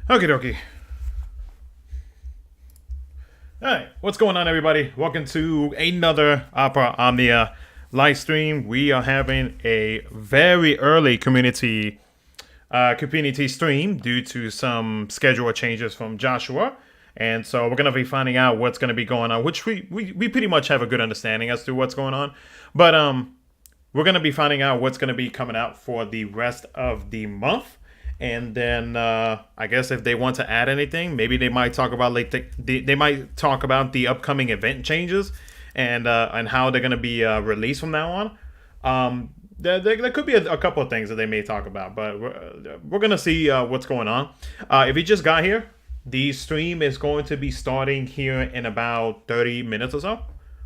Okie dokie. Alright, what's going on, everybody? Welcome to another Opera Omnia live stream. We are having a very early community stream due to some schedule changes from Joshua. And so we're going to be finding out what's going to be going on, which we pretty much have a good understanding as to what's going on. But we're going to be finding out what's going to be coming out for the rest of the month. And then I guess if they want to add anything, maybe they might talk about they might talk about the upcoming event changes and how they're going to be released from now on. There could be a couple of things that they may talk about, but we're going to see what's going on. If you just got here, the stream is going to be starting here in about 30 minutes or so,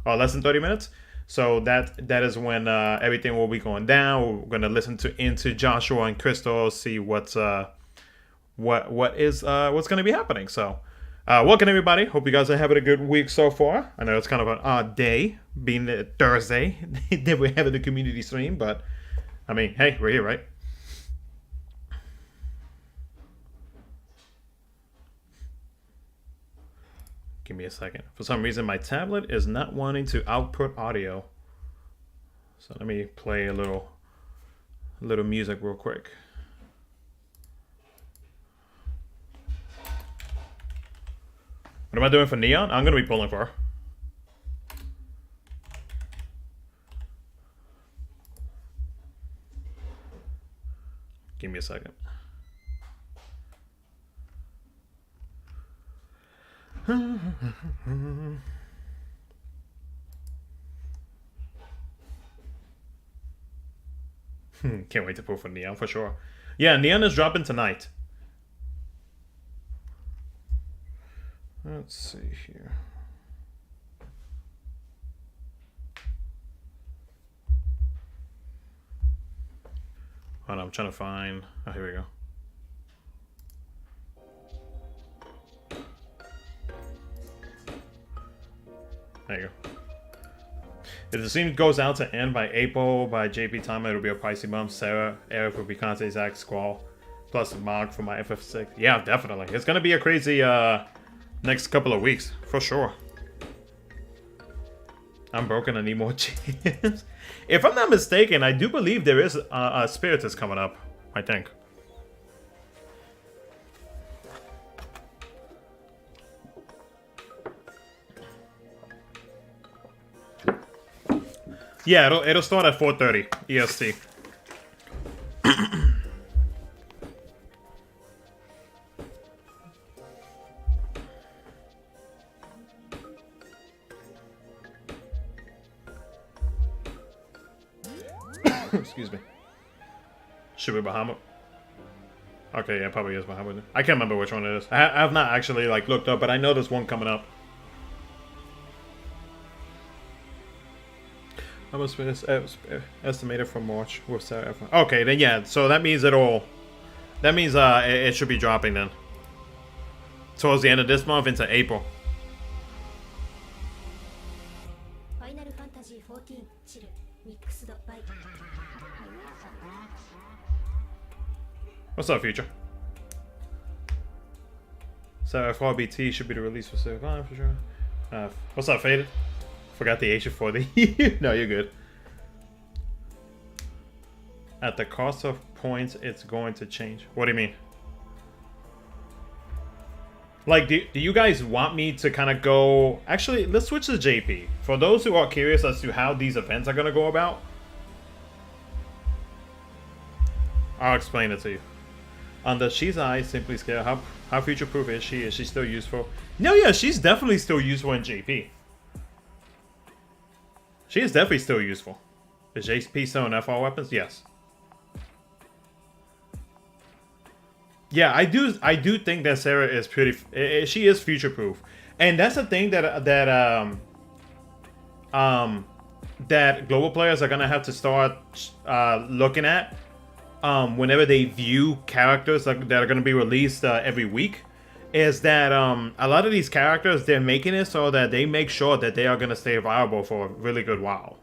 or less than 30 minutes. So that is when everything will be going down. We're gonna listen into Joshua and Crystal, see what's gonna be happening. So welcome everybody. Hope you guys are having a good week so far. I know it's kind of an odd day, being Thursday that we're having the community stream, but I mean, hey, we're here, right? Give me a second. For some reason, my tablet is not wanting to output audio. So let me play a little music real quick. What am I doing for Neon? I'm going to be pulling for her. Give me a second. Can't wait to pull for Neon for sure. Yeah, Neon is dropping tonight. Let's see here. Hold on, I'm trying to find. Oh, here we go. There you go. If the stream goes out to end by April, by JP time, it'll be a pricey bump. Sarah, Eric, Rubicante, Zach, Squall, plus Mog for my FF6. Yeah, definitely. It's gonna be a crazy next couple of weeks, for sure. I'm broken, I need more chips. If I'm not mistaken, I do believe there is a Spiritist coming up, I think. Yeah, it'll start at 4:30 EST. Excuse me. Should be Bahamut. Okay, yeah, probably is Bahamut. I can't remember which one it is. I have not actually like looked up, but I know there's one coming up. How much is estimated for March with Sarah? Okay, then yeah. So that means it should be dropping then towards the end of this month into April. What's up, Future? Sarah FRBT should be the release for Sarah for sure. What's up, Faded? Forgot the H for the. No, you're good. At the cost of points, it's going to change. What do you mean? Like, do you guys want me to kind of go... Actually, let's switch to JP. For those who are curious as to how these events are going to go about, I'll explain it to you. On the She's Eye, Simply Scale, how future-proof is she? Is she still useful? No, yeah, she's definitely still useful in JP. She is definitely still useful. Is JP still in FR weapons? Yes. Yeah, I do think that Sarah is pretty. She is future proof, and that's the thing that global players are gonna have to start looking at whenever they view characters that are gonna be released every week. Is that a lot of these characters, they're making it so that they make sure that they are gonna stay viable for a really good while.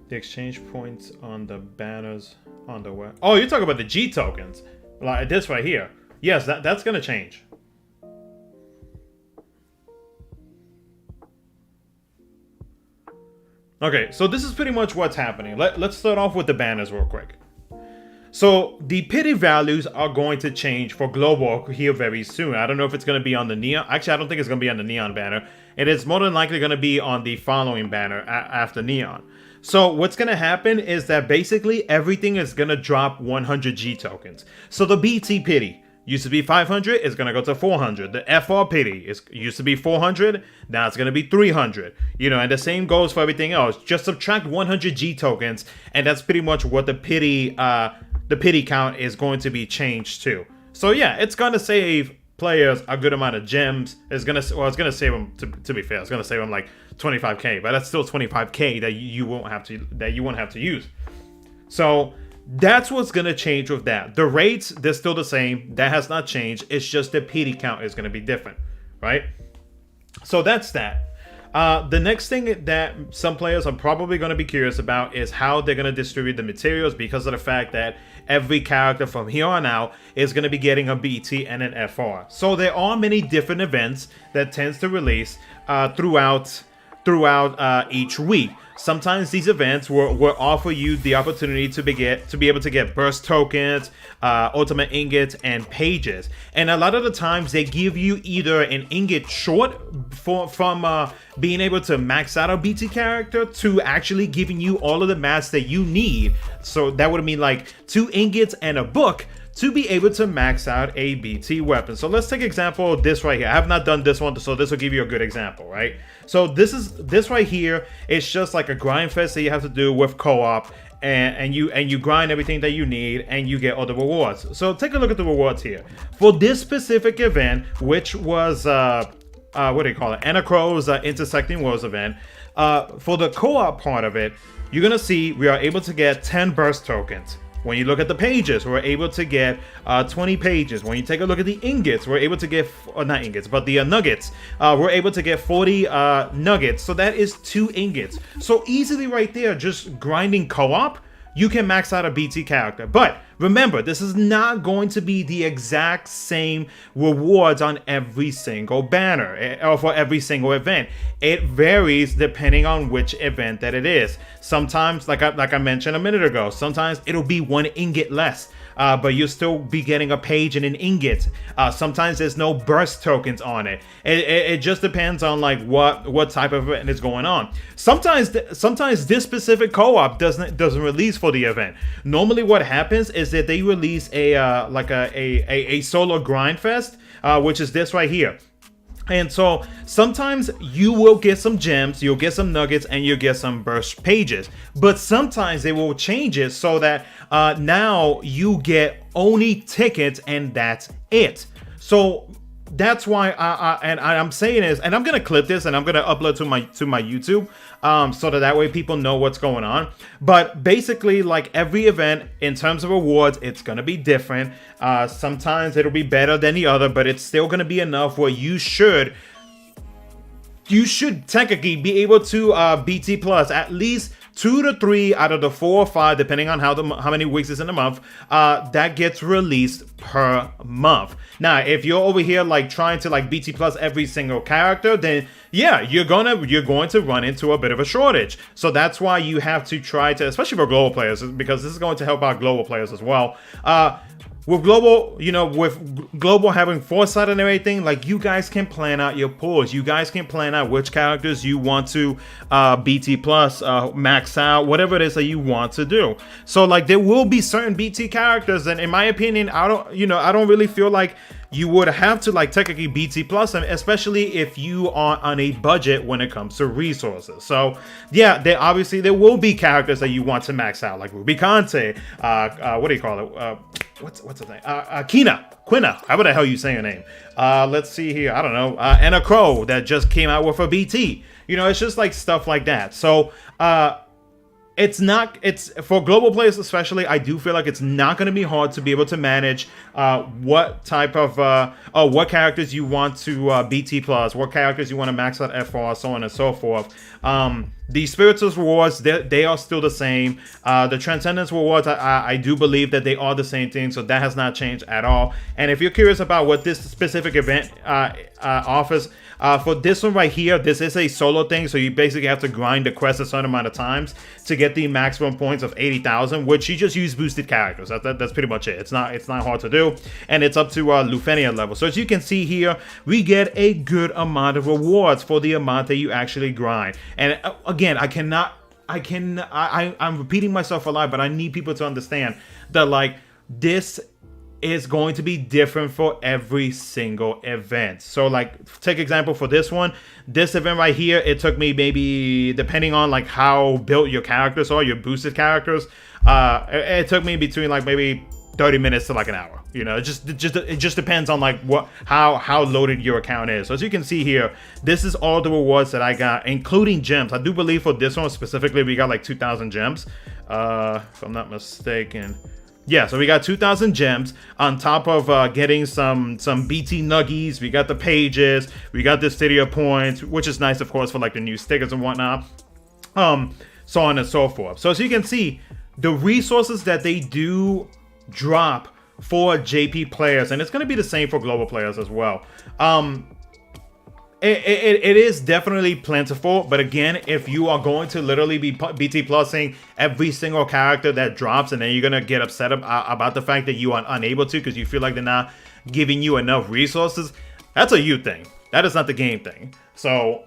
The exchange points on the banners on the web. Oh, you're talking about the G tokens. Like this right here. Yes, that's going to change. Okay, so this is pretty much what's happening. Let's start off with the banners real quick. So the pity values are going to change for global here very soon. I don't know if it's going to be on the neon. Actually, I don't think it's going to be on the neon banner. It is more than likely going to be on the following banner after neon. So what's going to happen is that basically everything is going to drop 100 G tokens. So the BT pity used to be 500, it's going to go to 400. The FR pity used to be 400, now it's going to be 300. You know, and the same goes for everything else. Just subtract 100 G tokens, and that's pretty much what the pity count is going to be changed to. So yeah, it's going to save players a good amount of gems. It's going to save them, to be fair, it's going to save them like 25k, but that's still 25k that you won't have to use. So that's what's going to change with that. The rates, they're still the same. That has not changed. It's just the PD count is going to be different, right? So that's that. The next thing that some players are probably going to be curious about is how they're going to distribute the materials, because of the fact that every character from here on out is going to be getting a BT and an FR. So there are many different events that tends to release throughout each week. Sometimes these events will offer you the opportunity to be able to get burst tokens, ultimate ingots, and pages. And a lot of the times they give you either an ingot short from being able to max out a BT character to actually giving you all of the mats that you need. So that would mean like 2 ingots and a book to be able to max out a BT weapon. So let's take example of this right here. I have not done this one, so this will give you a good example, right? So this right here is just like a grind fest that you have to do with co-op, and you grind everything that you need, and you get all the rewards. So take a look at the rewards here. For this specific event, which was what do you call it? Anacro's Intersecting Worlds event. For the co-op part of it, you're gonna see we are able to get 10 burst tokens. When you look at the pages, we're able to get 20 pages. When you take a look at the ingots, we're able to get, not ingots, but the nuggets. We're able to get 40 nuggets. So that is 2 ingots. So easily right there, just grinding co-op, you can max out a BT character. But remember, this is not going to be the exact same rewards on every single banner or for every single event. It varies depending on which event that it is. Sometimes, like I mentioned a minute ago, sometimes it'll be 1 ingot less. But you'll still be getting a page and an ingot. Sometimes there's no burst tokens on it. It just depends on like what type of event is going on. Sometimes this specific co-op doesn't release for the event. Normally what happens is that they release a solo grind fest, which is this right here. And so sometimes you will get some gems, you'll get some nuggets, and you'll get some burst pages. But sometimes they will change it so that now you get only tickets and that's it. So that's why I'm saying is, and I'm gonna clip this and I'm gonna upload to my YouTube, so that way people know what's going on. But basically, like every event in terms of rewards, it's gonna be different. Sometimes it'll be better than the other, but it's still gonna be enough where you should technically be able to BT plus at least 2 to 3 out of the 4 or 5, depending on how many weeks is in a month, that gets released per month. Now, if you're over here like trying to like BT plus every single character, then yeah, you're going to run into a bit of a shortage. So that's why you have to try to, especially for global players, because this is going to help out global players as well. With global, with global having foresight and everything, like you guys can plan out your pools. You guys can plan out which characters you want to BT plus, max out, whatever it is that you want to do. So like there will be certain BT characters, and in my opinion, I don't really feel like you would have to like technically BT plus them, especially if you are on a budget when it comes to resources. So yeah, there will be characters that you want to max out, like Rubicante, what do you call it? What's his name? Quina. How the hell you say your name? Let's see here. I don't know. And a Crow that just came out with a BT. It's just like stuff like that. So it's for global players especially, I do feel like it's not going to be hard to be able to manage what type of what characters you want to BT plus, what characters you want to max out FR, so on and so forth. The Spiritus rewards, they are still the same. The Transcendence rewards, I do believe that they are the same thing, so that has not changed at all. And if you're curious about what this specific event offers, for this one right here, this is a solo thing, so you basically have to grind the quest a certain amount of times to get the maximum points of 80,000, which you just use boosted characters. That's pretty much it. It's not hard to do, and it's up to Lufenia level. So as you can see here, we get a good amount of rewards for the amount that you actually grind. And again, I'm repeating myself a lot, but I need people to understand that, like, this is going to be different for every single event. So, like, take example for this one, this event right here, it took me maybe, depending on like how built your characters are, your boosted characters, it took me between like maybe 30 minutes to like an hour. You know, it just depends on like how loaded your account is. So as you can see here, this is all the rewards that I got, including gems. I do believe for this one specifically, we got like 2,000 gems, if I'm not mistaken. Yeah, so we got 2,000 gems on top of getting some BT nuggies. We got the pages, we got the Stadia points, which is nice, of course, for like the new stickers and whatnot. So on and so forth. So as you can see, the resources that they do drop for JP players, and it's going to be the same for global players as well. It is definitely plentiful, but again, if you are going to literally be BT plusing every single character that drops, and then you're going to get upset about the fact that you are unable to because you feel like they're not giving you enough resources, that's a you thing. That is not the game thing. So,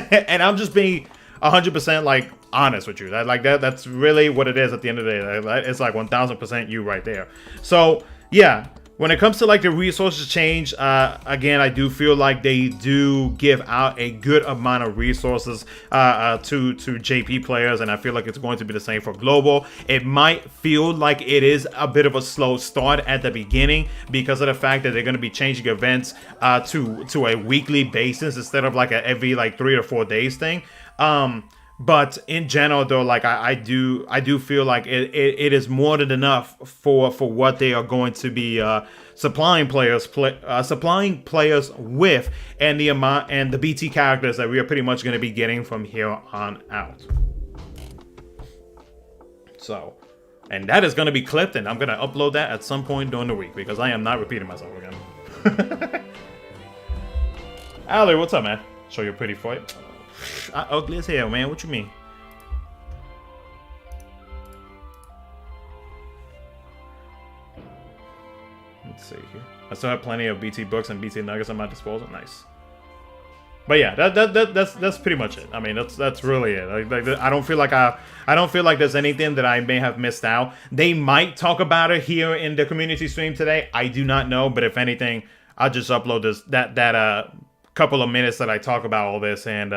and I'm just being 100% like honest with you. That's really what it is at the end of the day. It's like 1000% you right there. So yeah, when it comes to like the resources change, again, I do feel like they do give out a good amount of resources to JP players, and I feel like it's going to be the same for global. It might feel like it is a bit of a slow start at the beginning because of the fact that they're going to be changing events to a weekly basis instead of like a every like 3 or 4 days thing. But in general, though, like I do feel like it is more than enough for what they are going to be supplying players with, and the amount and the BT characters that we are pretty much going to be getting from here on out. So, and that is going to be clipped, and I'm going to upload that at some point during the week because I am not repeating myself again. Ali, what's up, man? Show your pretty foot. Ugly as hell, man. What you mean? Let's see here. I still have plenty of BT books and BT nuggets at my disposal. Nice. But yeah, that's pretty much it. I mean, that's really it. Like I don't feel like there's anything that I may have missed out. They might talk about it here in the community stream today. I do not know, but if anything, I'll just upload that couple of minutes that I talk about all this, and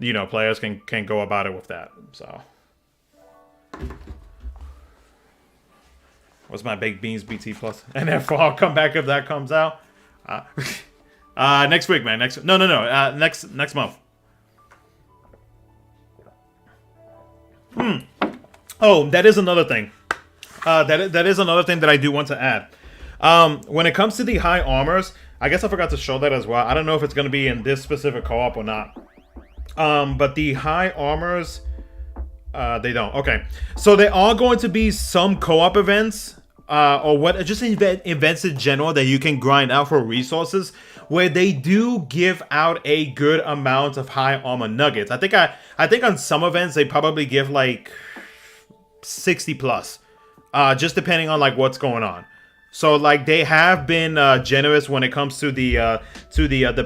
you know, players can go about it with that. So, what's my baked beans BT plus? And therefore, I'll come back if that comes out. Next week, man. Next month. Oh, that is another thing. That is another thing that I do want to add. When it comes to the high armors, I guess I forgot to show that as well. I don't know if it's going to be in this specific co-op or not. But the high armors, they don't. Okay, so there are going to be some co-op events, just events in general that you can grind out for resources, where they do give out a good amount of high armor nuggets. I think on some events they probably give like 60 plus, just depending on like what's going on. So like they have been generous when it comes to the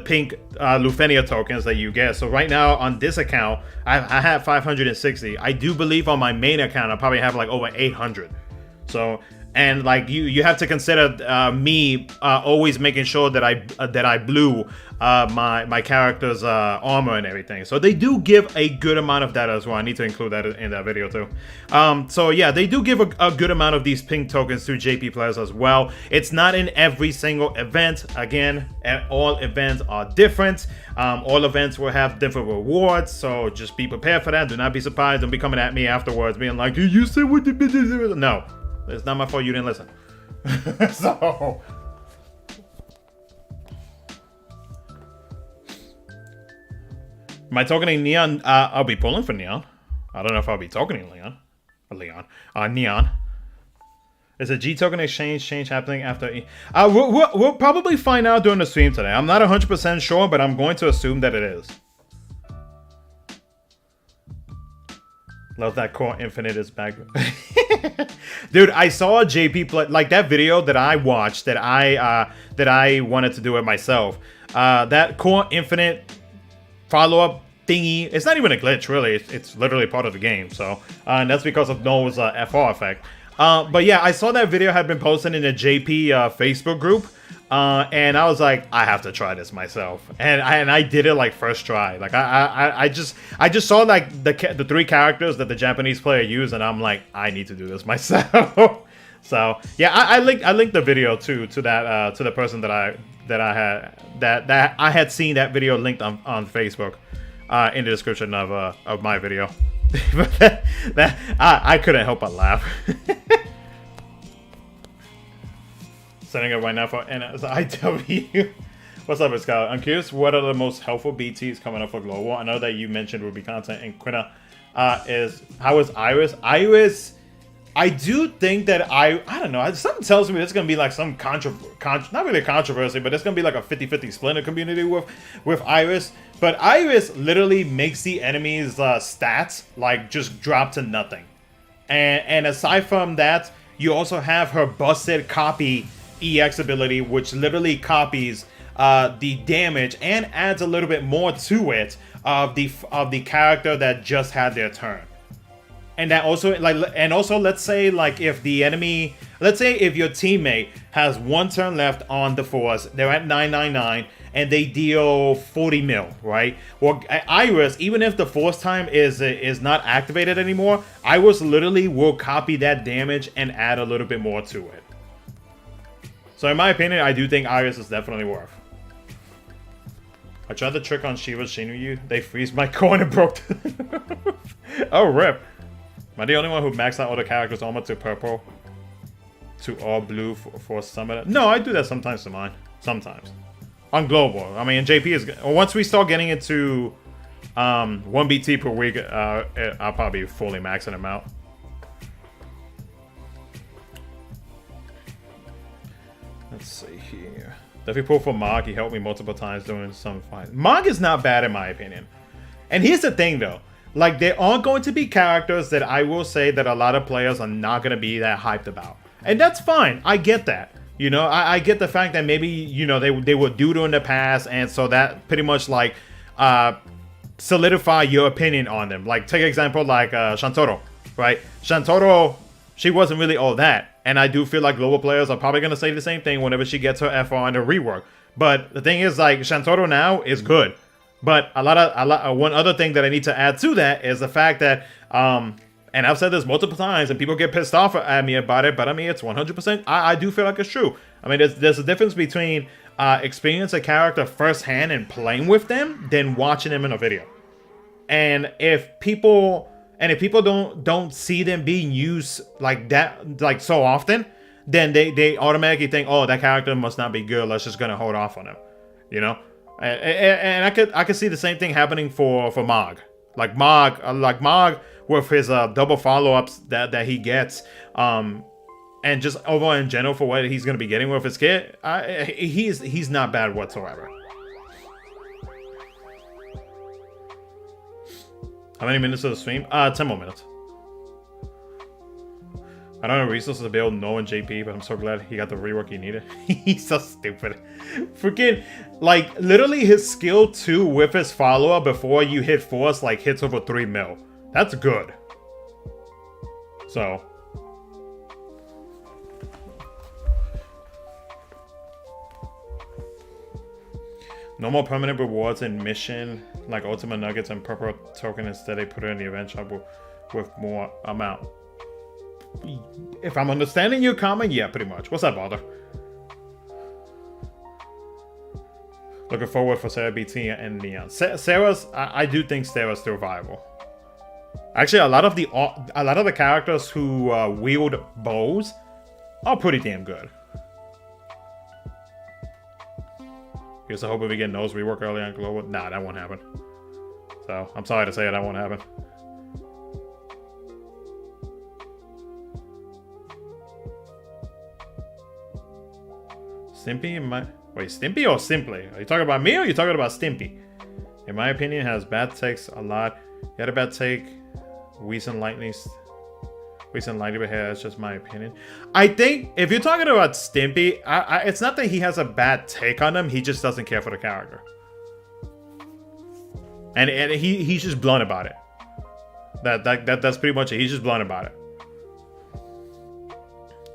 pink Lufenia tokens that you get. So right now on this account, I have 560. I do believe on my main account I probably have like over 800. So, and like you have to consider me always making sure that I blew my character's armor and everything. So they do give a good amount of that as well. I need to include that in that video too. So yeah, they do give a good amount of these pink tokens to JP players as well. It's not in every single event. Again, all events are different. All events will have different rewards, so just be prepared for that. Do not be surprised. Don't be coming at me afterwards being like, you said what the business? No, it's not my fault you didn't listen. So Am I tokening Neon? I'll be pulling for Neon. I don't know if I'll be tokening Leon. Neon. Is a G token exchange change happening after? We'll probably find out during the stream today. I'm not 100% sure, but I'm going to assume that it is. Love that Core Infinite is back. Dude, I saw JP play like that video that I watched that I wanted to do it myself. That Core Infinite follow-up thingy. It's not even a glitch, really. It's literally part of the game. So, and that's because of Noah's FR effect. But yeah, I saw that video had been posted in the JP Facebook group. And I was like, I have to try this myself, and I did it like first try. Like I just saw like the 3 characters that the Japanese player used, and I'm like, I need to do this myself. So yeah, I linked the video to the person that I had seen that video linked on Facebook in the description of my video. But I couldn't help but laugh. Setting up right now for IW. What's up, Scout? I'm curious, what are the most helpful BTs coming up for Global? I know that you mentioned Rubicante and Quina. How is Iris? Iris, I do think that I don't know. Something tells me it's gonna be like some not really controversy, but it's gonna be like a 50-50 split in the community with Iris. But Iris literally makes the enemy's stats like just drop to nothing. And aside from that, you also have her busted copy EX ability, which literally copies the damage and adds a little bit more to it of the character that just had their turn. And that also let's say like if the enemy, let's say if your teammate has 1 turn left on the force, they're at 999 and they deal 40 mil, right? Well, Iris, even if the force time is not activated anymore, Iris literally will copy that damage and add a little bit more to it. So in my opinion, I do think Iris is definitely worth. I tried the trick on Shiva's Shinryu. They freeze my coin and broke the Oh, rip. Am I the only one who maxed out all the characters armor to purple? To all blue for summon? No, I do that sometimes to mine. Sometimes. On global. I mean, JP is... Once we start getting into 1 BT per week, I'll probably be fully maxing them out. Let's see here. Definitely pull for Mog. He helped me multiple times during some fights. Mog is not bad in my opinion. And here's the thing though. Like, there are going to be characters that I will say that a lot of players are not going to be that hyped about. And that's fine. I get that. You know, I get the fact that maybe, you know, they were due to in the past. And so that pretty much like solidify your opinion on them. Like, take an example like Shantoro, right? Shantoro, she wasn't really all that. And I do feel like global players are probably going to say the same thing whenever she gets her FR and her rework. But the thing is, like, Shantoro now is good. But one other thing that I need to add to that is the fact that, and I've said this multiple times, and people get pissed off at me about it, but I mean, it's 100%, I do feel like it's true. I mean, there's a difference between experience a character firsthand and playing with them than watching them in a video. And if people don't see them being used like that, like so often, then they automatically think, oh, that character must not be good. Let's just gonna hold off on him, you know. And I could see the same thing happening for Mog, like Mog with his double follow-ups that he gets, and just overall in general for what he's gonna be getting with his kit. He's not bad whatsoever. How many minutes of the stream? 10 more minutes. I don't have resources to build Noah and JP, but I'm so glad he got the rework he needed. He's so stupid. Freaking, like, literally his skill 2 with his follower before you hit force, like, hits over 3 mil. That's good. So. No more permanent rewards in mission, like Ultimate Nuggets and Purple Token. Instead, they put it in the event shop with more amount. If I'm understanding your comment, yeah, pretty much. What's up, Balder? Looking forward for Sarah BT and Neon. Sarah's, I do think Sarah's still viable. Actually, a lot of the characters who wield bows are pretty damn good. Here's a hope we get nose rework early on global. Nah, that won't happen. So I'm sorry to say that won't happen. Stimpy in my... Wait, Stimpy or Simply? Are you talking about me or are you talking about Stimpy? In my opinion, has bad takes a lot. He had a bad take. Recent lightning behavior. That's just my opinion. I think if you're talking about Stimpy, it's not that he has a bad take on him. He just doesn't care for the character, and he's just blunt about it. That's pretty much it. He's just blunt about it.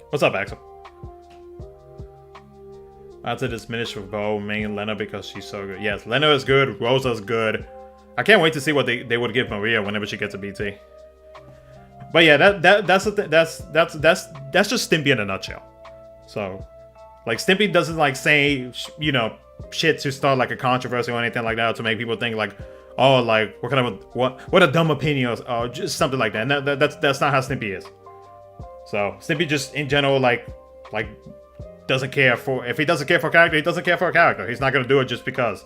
What's up, Axel? I have to diminish with Bo, Ming, and Lena because she's so good. Yes, Lena is good. Rosa's good. I can't wait to see what they would give Maria whenever she gets a BT. But yeah, that's just Stimpy in a nutshell. So, like, Stimpy doesn't like say, you know, shit to start like a controversy or anything like that to make people think like, oh, like what a dumb opinion or just something like that. And that's not how Stimpy is. So Stimpy just in general like doesn't care for, if he doesn't care for a character, he doesn't care for a character. He's not gonna do it just because.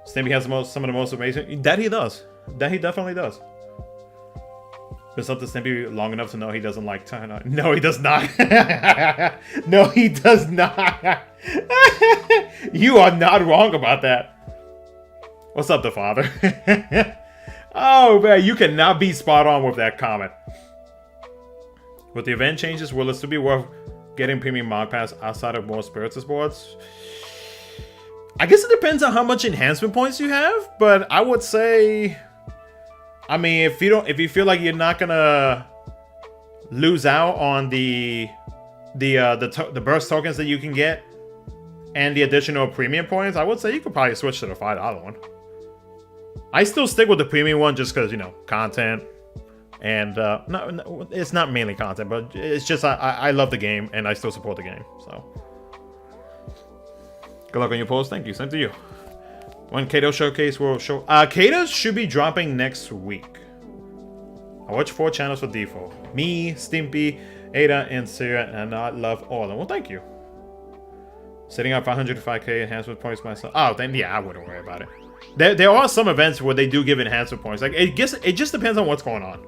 Stimpy has some of the most amazing. That he does. That he definitely does. Been up to Stimpy long enough to know he doesn't like China. No, he does not. No, he does not. You are not wrong about that. What's up, the father? Oh man, you cannot be spot on with that comment. With the event changes, will it still be worth getting premium Mog Pass outside of more Spiritus boards? I guess it depends on how much enhancement points you have, but I would say, I mean, if you feel like you're not gonna lose out on the burst tokens that you can get and the additional premium points, I would say you could probably switch to the $5 one. I still stick with the premium one just because, you know, content. And no, it's not mainly content, but it's just I love the game and I still support the game. So good luck on your post. Thank you. Same to you. When Kato showcase will show. Kato should be dropping next week. I watch 4 channels for default. Me, Stimpy, Ada, and Sarah, and I love all of them. Well, thank you. Setting up 505k enhancement points myself. Oh, then yeah, I wouldn't worry about it. There are some events where they do give enhancement points. Like it just depends on what's going on.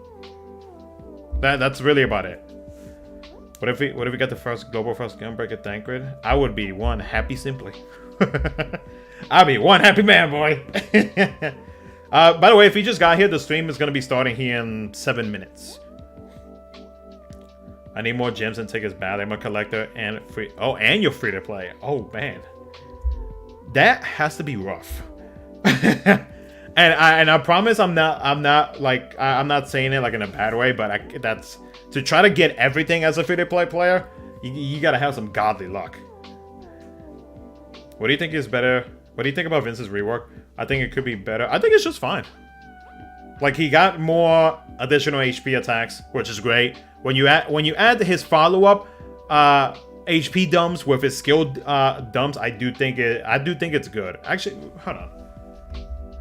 That's really about it. What if we got the first global Gunbreaker tank grid? I would be one happy Simply. I'll be one happy man, boy. By the way, if you just got here, the stream is gonna be starting here in 7 minutes. I need more gems and tickets bad. I'm a collector and free. Oh, and you're free to play. Oh man, that has to be rough. And I promise I'm not saying it like in a bad way, but that's to try to get everything as a free to play player. You gotta have some godly luck. What do you think is better? What do you think about Vince's rework? I think it could be better. I think it's just fine. Like he got more additional HP attacks, which is great. When you add his follow-up HP dumps with his skill dumps, I do think it's good. Actually, hold on.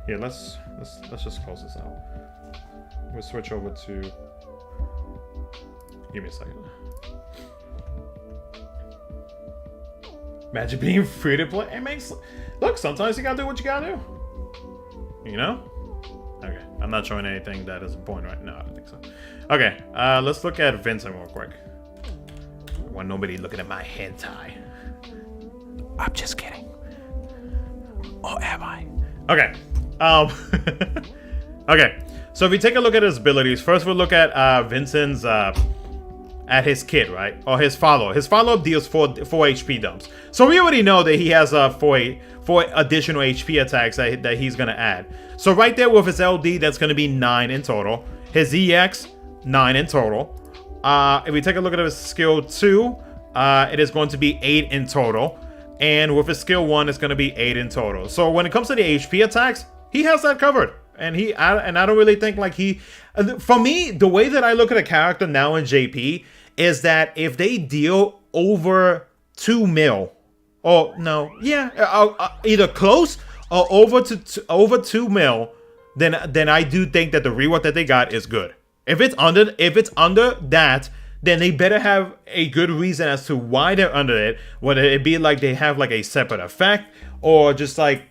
Here, let's just close this out. We'll switch over to. Give me a second. Imagine being free to play. It makes. Look, sometimes you gotta do what you gotta do. You know? Okay, I'm not showing anything that is important right now. I don't think so. Okay, let's look at Vincent real quick. I want nobody looking at my hentai. I'm just kidding. Or am I? Okay. Okay. So if we take a look at his abilities, first we'll look at Vincent's at his kit, right? Or his follow. His follow-up deals 4 HP dumps. So we already know that he has 4 additional HP attacks that he's gonna add. So right there with his LD, that's gonna be 9 in total. His EX, 9 in total. If we take a look at his skill 2, it is going to be 8 in total. And with his skill 1, it's gonna be 8 in total. So when it comes to the HP attacks, he has that covered. And I don't really think like he. For me, the way that I look at a character now in JP is that if they deal over 2 mil, or no, yeah, either close or over 2 mil, then I do think that the rework that they got is good. If it's under that, then they better have a good reason as to why they're under it. Whether it be like they have like a separate effect, or just like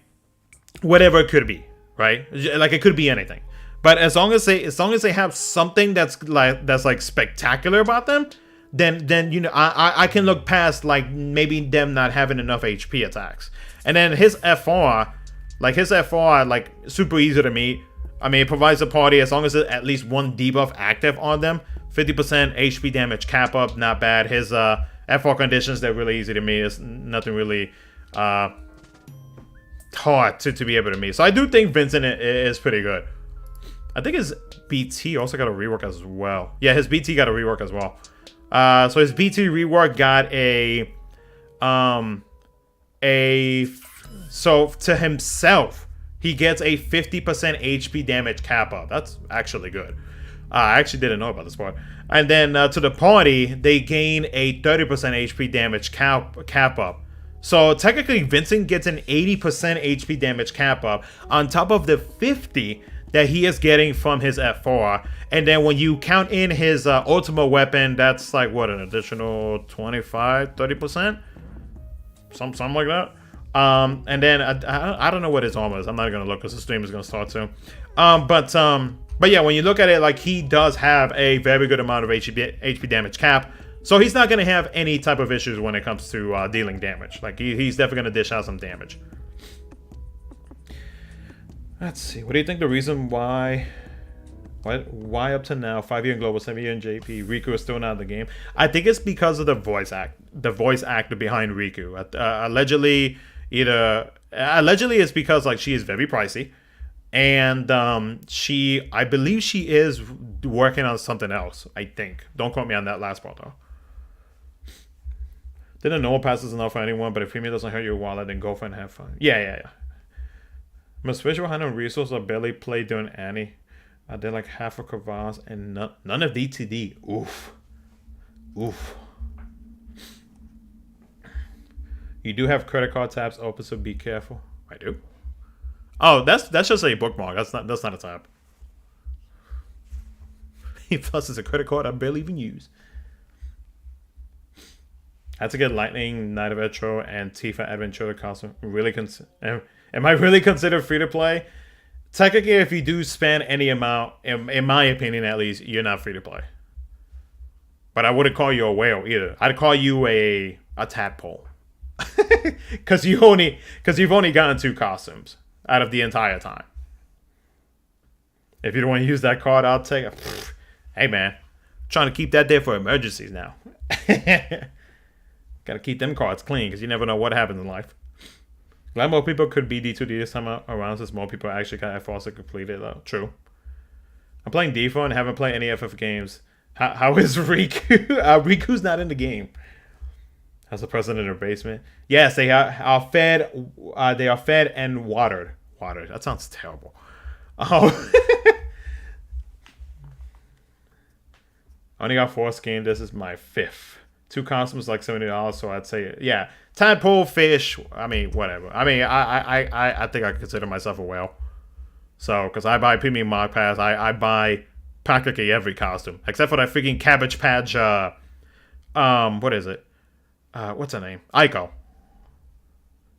whatever it could be, right? Like it could be anything. But as long as they have something that's like spectacular about them, then you know I can look past like maybe them not having enough HP attacks. And then his FR, like super easy to meet. I mean, it provides a party as long as there's at least one debuff active on them. 50% HP damage cap up, not bad. His FR conditions, they're really easy to meet. It's nothing really hard to be able to meet. So I do think Vincent is pretty good. I think his BT also got a rework as well. Yeah, his BT got a rework as well. So his BT rework got so to himself, he gets a 50% HP damage cap up. That's actually good. I actually didn't know about this part. And then to the party, they gain a 30% HP damage cap up. So technically, Vincent gets an 80% HP damage cap up on top of the 50 that he is getting from his F4. And then when you count in his ultimate weapon, that's like, what, an additional 25, 30%? Something like that. And then I don't know what his armor is. I'm not going to look because the stream is going to start soon. But yeah, when you look at it, like, he does have a very good amount of HP damage cap. So he's not going to have any type of issues when it comes to dealing damage. Like, he's definitely going to dish out some damage. Let's see. What do you think the reason why up to now, 5-year in global, 7-year in JP, Riku is still not in the game? I think it's because of the voice actor behind Riku. Allegedly it's because like she is very pricey, and I believe she is working on something else. I think. Don't quote me on that last part though. Then a normal pass is enough for anyone, but if premium doesn't hurt your wallet, then go for it and have fun. Yeah. Must visual hand on resources I barely played during Annie. I did like half a crevasse and none of DTD. Oof. You do have credit card tabs open, so be careful. I do. Oh, that's just a bookmark. That's not a tab. Plus, it's a credit card I barely even use. I had to get Lightning, Knight of Etro, and Tifa Adventure costume. Am I really considered free to play? Technically, if you do spend any amount, in my opinion at least, you're not free to play. But I wouldn't call you a whale either. I'd call you a tadpole. Because you've only gotten 2 costumes out of the entire time. If you don't want to use that card, I'll take it. Hey man, trying to keep that there for emergencies now. Gotta keep them cards clean because you never know what happens in life. Glad more people could be D2D this time around since more people actually got FR to complete it though. True. I'm playing D4 and haven't played any FF games. How is Riku? Riku's not in the game. How's the president in her basement? Yes, they are fed. They are fed and watered. Watered. That sounds terrible. Oh. Only got 4 skins. This is my 5th. 2 costumes like $70, so I'd say yeah. Tadpole, fish. I mean, whatever. I mean, I think I consider myself a whale. So, because I buy premium mod pass, I buy practically every costume except for that freaking Cabbage Patch. What is it? What's her name? Aiko.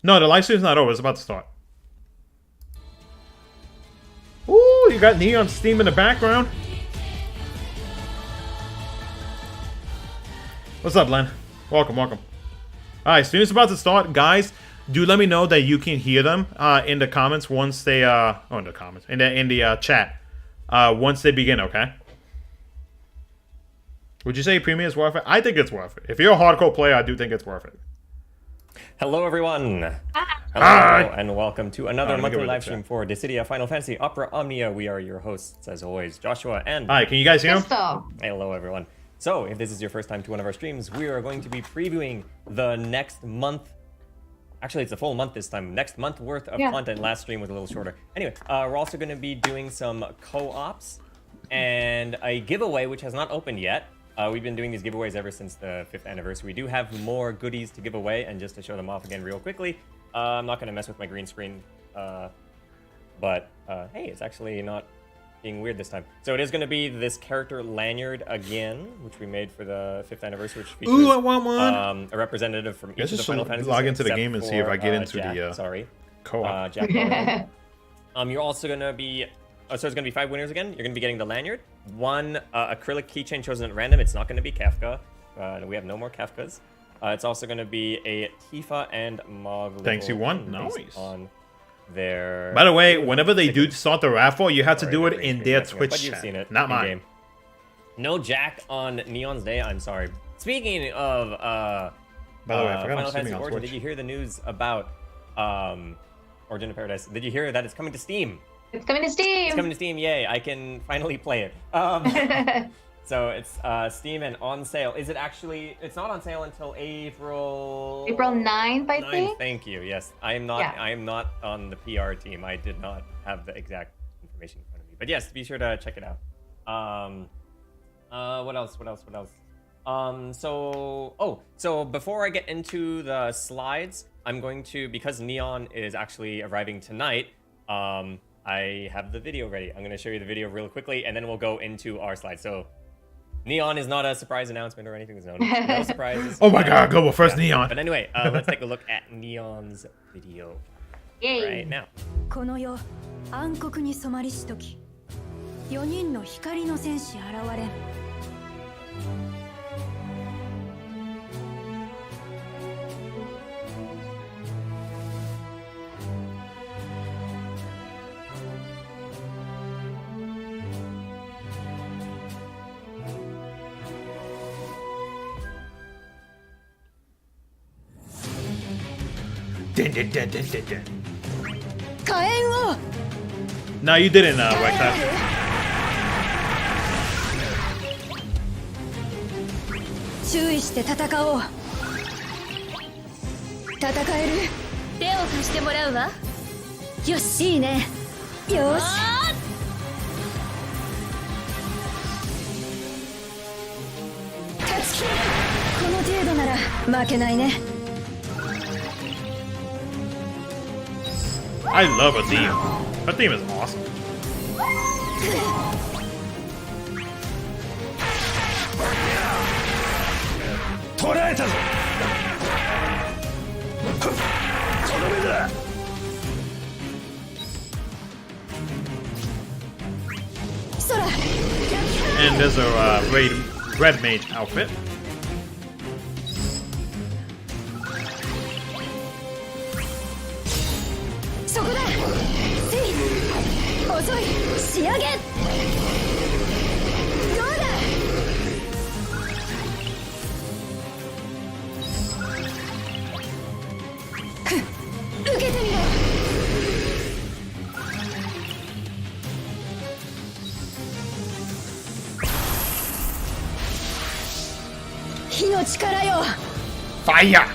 No, the live stream's not over. It's about to start. Ooh, you got Neon Steam in the background. What's up, Len? Welcome. Alright, stream's about to start. Guys, do let me know that you can hear them in the comments once they in the chat. Once they begin, okay? Would you say premium is worth it? I think it's worth it. If you're a hardcore player, I do think it's worth it. Hello, everyone. Hello, and welcome to another monthly live stream for the City of Final Fantasy Opera Omnia. We are your hosts, as always, Joshua and... Hi, can you guys hear him? Hello, everyone. So, if this is your first time to one of our streams, we are going to be previewing the next month. Actually, it's a full month this time. Next month worth of content. Last stream was a little shorter. Anyway, we're also going to be doing some co-ops and a giveaway, which has not opened yet. We've been doing these giveaways ever since the 5th anniversary. We do have more goodies to give away, and just to show them off again real quickly, I'm not going to mess with my green screen, but hey, it's actually not being weird this time. So it is going to be this character lanyard again, which we made for the 5th anniversary, which features I want one. A representative from each of the Final Fantasy. Log into the game and see if I get into Jack, the... Sorry. Co-op. Jack. You're also gonna be. So it's gonna be 5 winners again. You're gonna be getting the lanyard, one acrylic keychain chosen at random. It's not gonna be Kafka. We have no more Kafkas. It's also gonna be a Tifa and Mog. Thanks, you won. Nice. On their. By the way, whenever they do start the raffle, you have to do it in their Twitch but you've chat, seen it not mine. game. No Jack on Neon's Day. I'm sorry. Speaking of by the way, I forgot Final I'm streaming Fantasy on Origin, Twitch. did you hear the news about Origin of Paradise? Did you hear that it's coming to Steam? It's coming to Steam. It's coming to Steam, yay! I can finally play it. So it's Steam and on sale. Is it actually? It's not on sale until April. April 9th, I 9th, think. thank you. Yes, I am not. Yeah. I am not on the PR team. I did not have the exact information in front of me. But yes, be sure to check it out. What else? So before I get into the slides, I'm going to, because Neon is actually arriving tonight. I have the video ready. I'm going to show you the video real quickly, and then we'll go into our slides. So, Neon is not a surprise announcement or anything. There's no surprises. Oh my god, go first, Neon. But anyway, let's take a look at Neon's video right now. この世暗黒に染まりしとき4人の光の戦士現れん 火炎を No, you didn't write that. 注意して戦おう戦える手を貸してもらうわよしいいねよし勝ちきれこの程度なら負けないね I love her theme. Her theme is awesome. And there's a red mage outfit. Fire!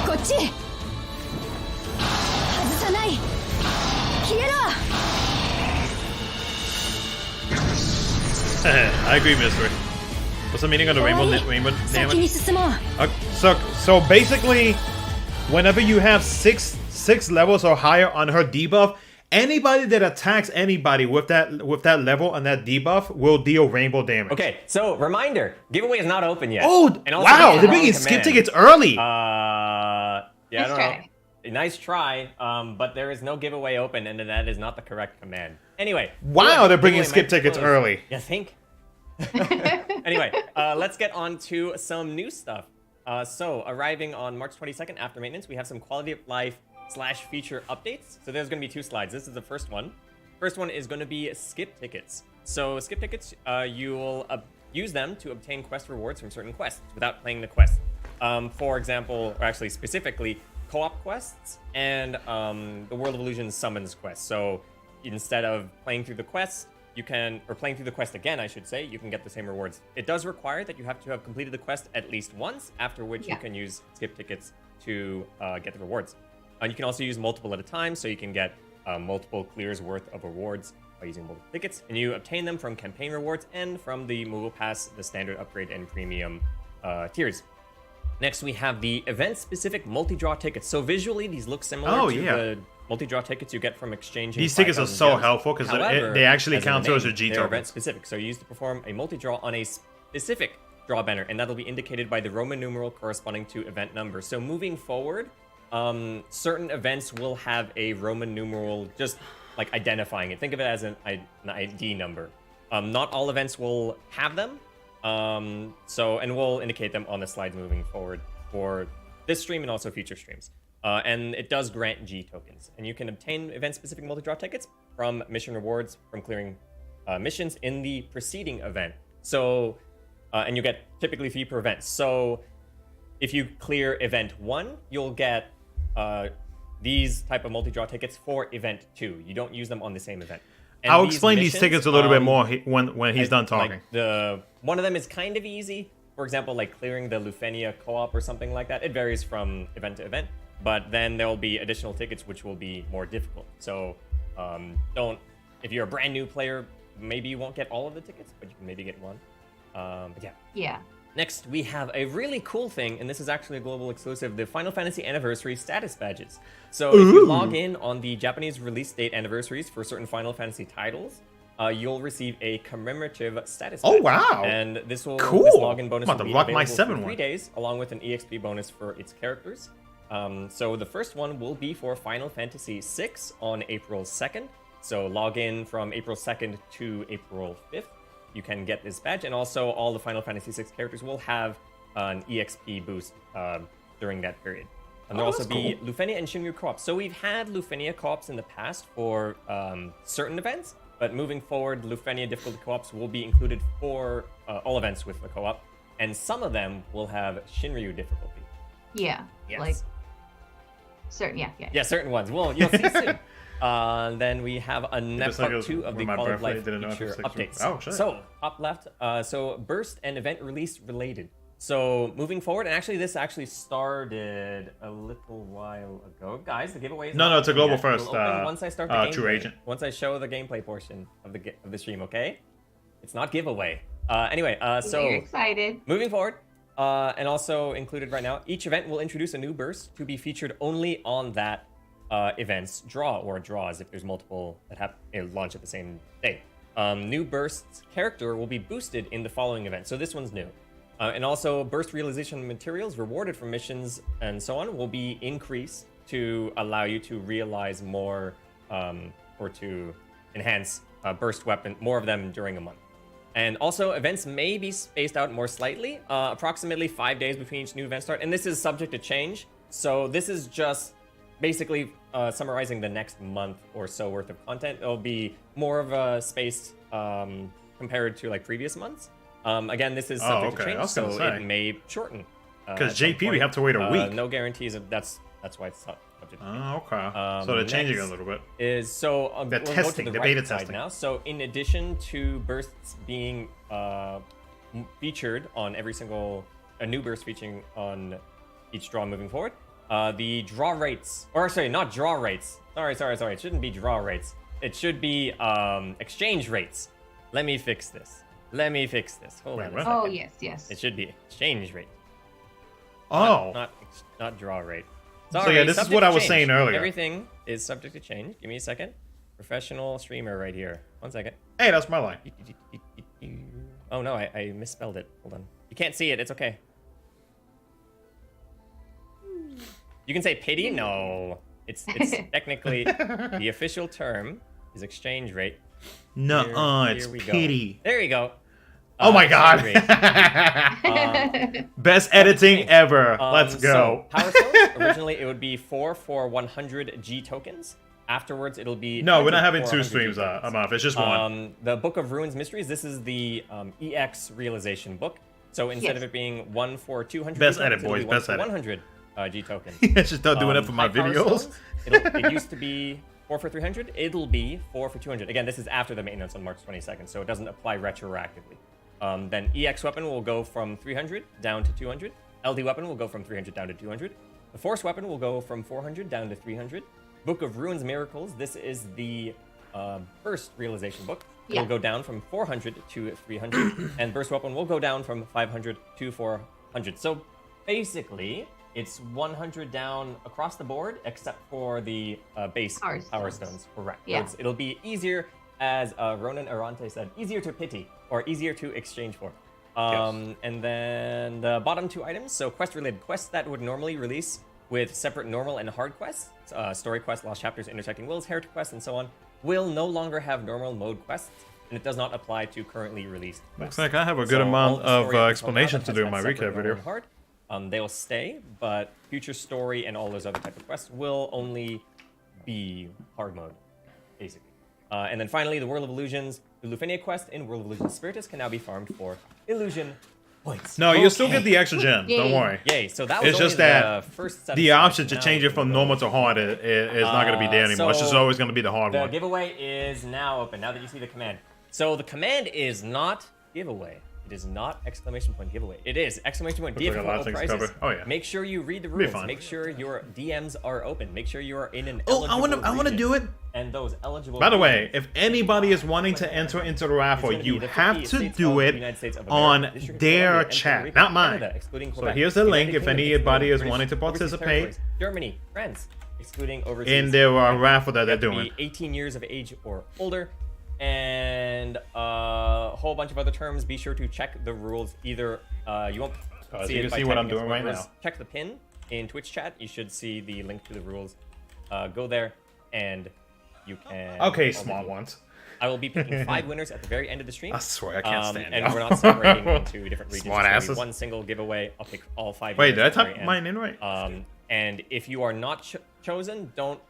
こっち外さない消えろ I agree, Mystery. What's the meaning of the rainbow damage? 先に進もう So basically, whenever you have six levels or higher on her debuff, anybody that attacks anybody with that level and that debuff will deal rainbow damage. Okay, so reminder, giveaway is not open yet. Oh, and also wow, the they're bringing wrong skip command. tickets early. Yeah, I don't try. know. Nice try, but there is no giveaway open, and that is not the correct command. Anyway. Wow, they're bringing giveaway skip might tickets close. early. You think? Anyway, let's get on to some new stuff. So, arriving on March 22nd after maintenance, we have some quality of life / feature updates. So there's going to be 2 slides. This is the first one. First one is going to be skip tickets. So skip tickets, you will use them to obtain quest rewards from certain quests without playing the quest. For example, or actually specifically, co-op quests and the World of Illusions summons quest. So instead of playing through the quest, you can, or playing through the quest again, I should say, you can get the same rewards. It does require that you have to have completed the quest at least once, after which you can use skip tickets to get the rewards. And you can also use multiple at a time, so you can get multiple clears worth of rewards by using multiple tickets. And you obtain them from campaign rewards and from the Moogle Pass, the standard upgrade and premium tiers. Next, we have the event-specific multi-draw tickets. So visually, these look similar to the multi-draw tickets you get from exchanging. These tickets are so helpful because they actually count towards your G token. token. They're event-specific, so you use to perform a multi-draw on a specific draw banner, and that'll be indicated by the Roman numeral corresponding to event number. So moving forward, certain events will have a Roman numeral just like identifying it. Think of it as an ID number. Not all events will have them. And we'll indicate them on the slides moving forward for this stream and also future streams. And it does grant G tokens. And you can obtain event-specific multi-draw tickets from mission rewards from clearing missions in the preceding event. So, and you get typically fee per event. So if you clear event 1, you'll get these type of multi-draw tickets for event 2. You don't use them on the same event. And I'll explain these tickets a little bit more when he's done talking. Like one of them is kind of easy. For example, like clearing the Lufenia co-op or something like that. It varies from event to event. But then there will be additional tickets which will be more difficult. So if you're a brand new player, maybe you won't get all of the tickets, but you can maybe get one. But yeah. Yeah. Next, we have a really cool thing, and this is actually a global exclusive, the Final Fantasy Anniversary status badges. So if you log in on the Japanese release date anniversaries for certain Final Fantasy titles, you'll receive a commemorative status badge. Oh, wow. And this will Cool. this login bonus I'm about will to be rock my available 7 for 3 one. days, along with an EXP bonus for its characters. So the first one will be for Final Fantasy VI on April 2nd. So log in from April 2nd to April 5th. You can get this badge, and also all the Final Fantasy VI characters will have an EXP boost during that period. And there'll also be Lufenia and Shinryu co-ops. So we've had Lufenia co-ops in the past for certain events, but moving forward, Lufenia difficulty co-ops will be included for all events with the co-op, and some of them will have Shinryu difficulty. Yeah. Yes. Like certain. Yeah. Certain ones. Well, you'll see soon. Then we have a Just like part 2 of the my Quality of birthday, Life didn't know if it feature was 6 updates. Oh, shit. So, top left, so burst and event release related. So, moving forward, and actually this actually started a little while ago. Guys, the giveaway is No, it's a global yet. first. We'll open once I start the True gameplay. Agent. Once I show the gameplay portion of the stream, okay? It's not giveaway. Anyway, so You're excited. moving forward, and also included right now, each event will introduce a new burst to be featured only on that event's draw or draws if there's multiple that have launch at the same day. New burst's character will be boosted in the following event. So this one's new. And also burst realization materials rewarded from missions and so on will be increased to allow you to realize more or to enhance burst weapon, more of them during a month. And also, events may be spaced out more slightly, approximately 5 days between each new event start, and this is subject to change. So this is just basically summarizing the next month or so worth of content. It'll be more of a space compared to like previous months. Again, this is subject to change, so it may shorten. Because JP, we have to wait a week. No guarantees of that's why it's subject. Oh, okay. So they're changing a little bit. Is so they're we'll testing, go to the beta right side testing now. So in addition to bursts being featured on every single a new burst featuring on each draw moving forward, the draw rates, or sorry, not draw rates. Sorry. It shouldn't be draw rates. It should be exchange rates. Let me fix this. Hold on a second. Oh yes. It should be exchange rate. Oh. Not draw rate. So yeah, this is what I was saying earlier. Everything is subject to change. Give me a second. Professional streamer right here. 1 second. Hey, that's my line. Oh no, I misspelled it. Hold on. You can't see it. It's okay. You can say pity? No. It's technically the official term is exchange rate. No, it's we pity. Go. There you go. Oh my god. Best editing ever. Let's go. So, Power Stones, originally it would be 4 for 100 G tokens. Afterwards, it'll be... No, we're not having 2 streams a month. It's just one. The Book of Ruins Mysteries, this is the EX realization book. So instead of it being 1 for 200 best G edit, tokens, boys. Best edit. 100 G tokens. Just start doing it for my High Power videos. Stones, it used to be 4 for 300. It'll be 4 for 200. Again, this is after the maintenance on March 22nd, so it doesn't apply retroactively. Then EX weapon will go from 300 down to 200. LD weapon will go from 300 down to 200. The Force weapon will go from 400 down to 300. Book of Ruins Miracles, this is the burst realization book. It'll go down from 400 to 300. And burst weapon will go down from 500 to 400. So basically, it's 100 down across the board, except for the base Power Stones. Correct. Yeah. So it'll be easier, as Ronan Arante said, easier to pity, or easier to exchange for. And then the bottom 2 items, so quest-related quests that would normally release with separate normal and hard quests, story quests, lost chapters, intersecting wills, heritage quests, and so on, will no longer have normal mode quests, and it does not apply to currently released quests. Looks like I have a good amount of explanations to do in my recap video. Hard. They'll stay, but future story and all those other type of quests will only be hard mode, basically. And then finally, the World of Illusions, the Lufenia quest in World of Illusions Spiritus can now be farmed for illusion points. No, you still get the extra gems. Don't worry. Yay! So that was It's only just that the first set the of option to now change it from normal to hard is not going to be there anymore. It's just so always going to be the hard The one. giveaway is now open. Now that you see the command, so the command is not giveaway. It is not exclamation point giveaway. It is exclamation point Looks like a lot of DFFOO things prizes. covered. Oh, yeah. Make sure you read the Be rules. fine. Make sure your DMs are open. Make sure you are in an Oh, eligible I want to region. do it. And those eligible. By the way, if anybody is wanting to enter into the raffle, It's gonna be you the have 50 to states do of the it United States of on America, District of their Columbia, and chat, Puerto Rico, not mine. Canada, excluding So Quebec, here's the United link if Kingdom, anybody is excluding wanting to British overseas participate territories, Germany, France, excluding overseas. in their raffle that You they're have to doing. be 18 years of age or older, and a whole bunch of other terms. Be sure to check the rules. Either you won't So see you it can by see what I'm typing doing right spoilers. now. Check the pin in Twitch chat. You should see the link to the rules. Go there, and you can. Okay, also small do it. ones. I will be picking 5 winners at the very end of the stream. I swear I can't stand And y'all. we're not separating into different regions. Smart It's gonna be asses. one single giveaway. I'll pick all 5 Wait, winners did I at the very type end. mine in right? And if you are not chosen, don't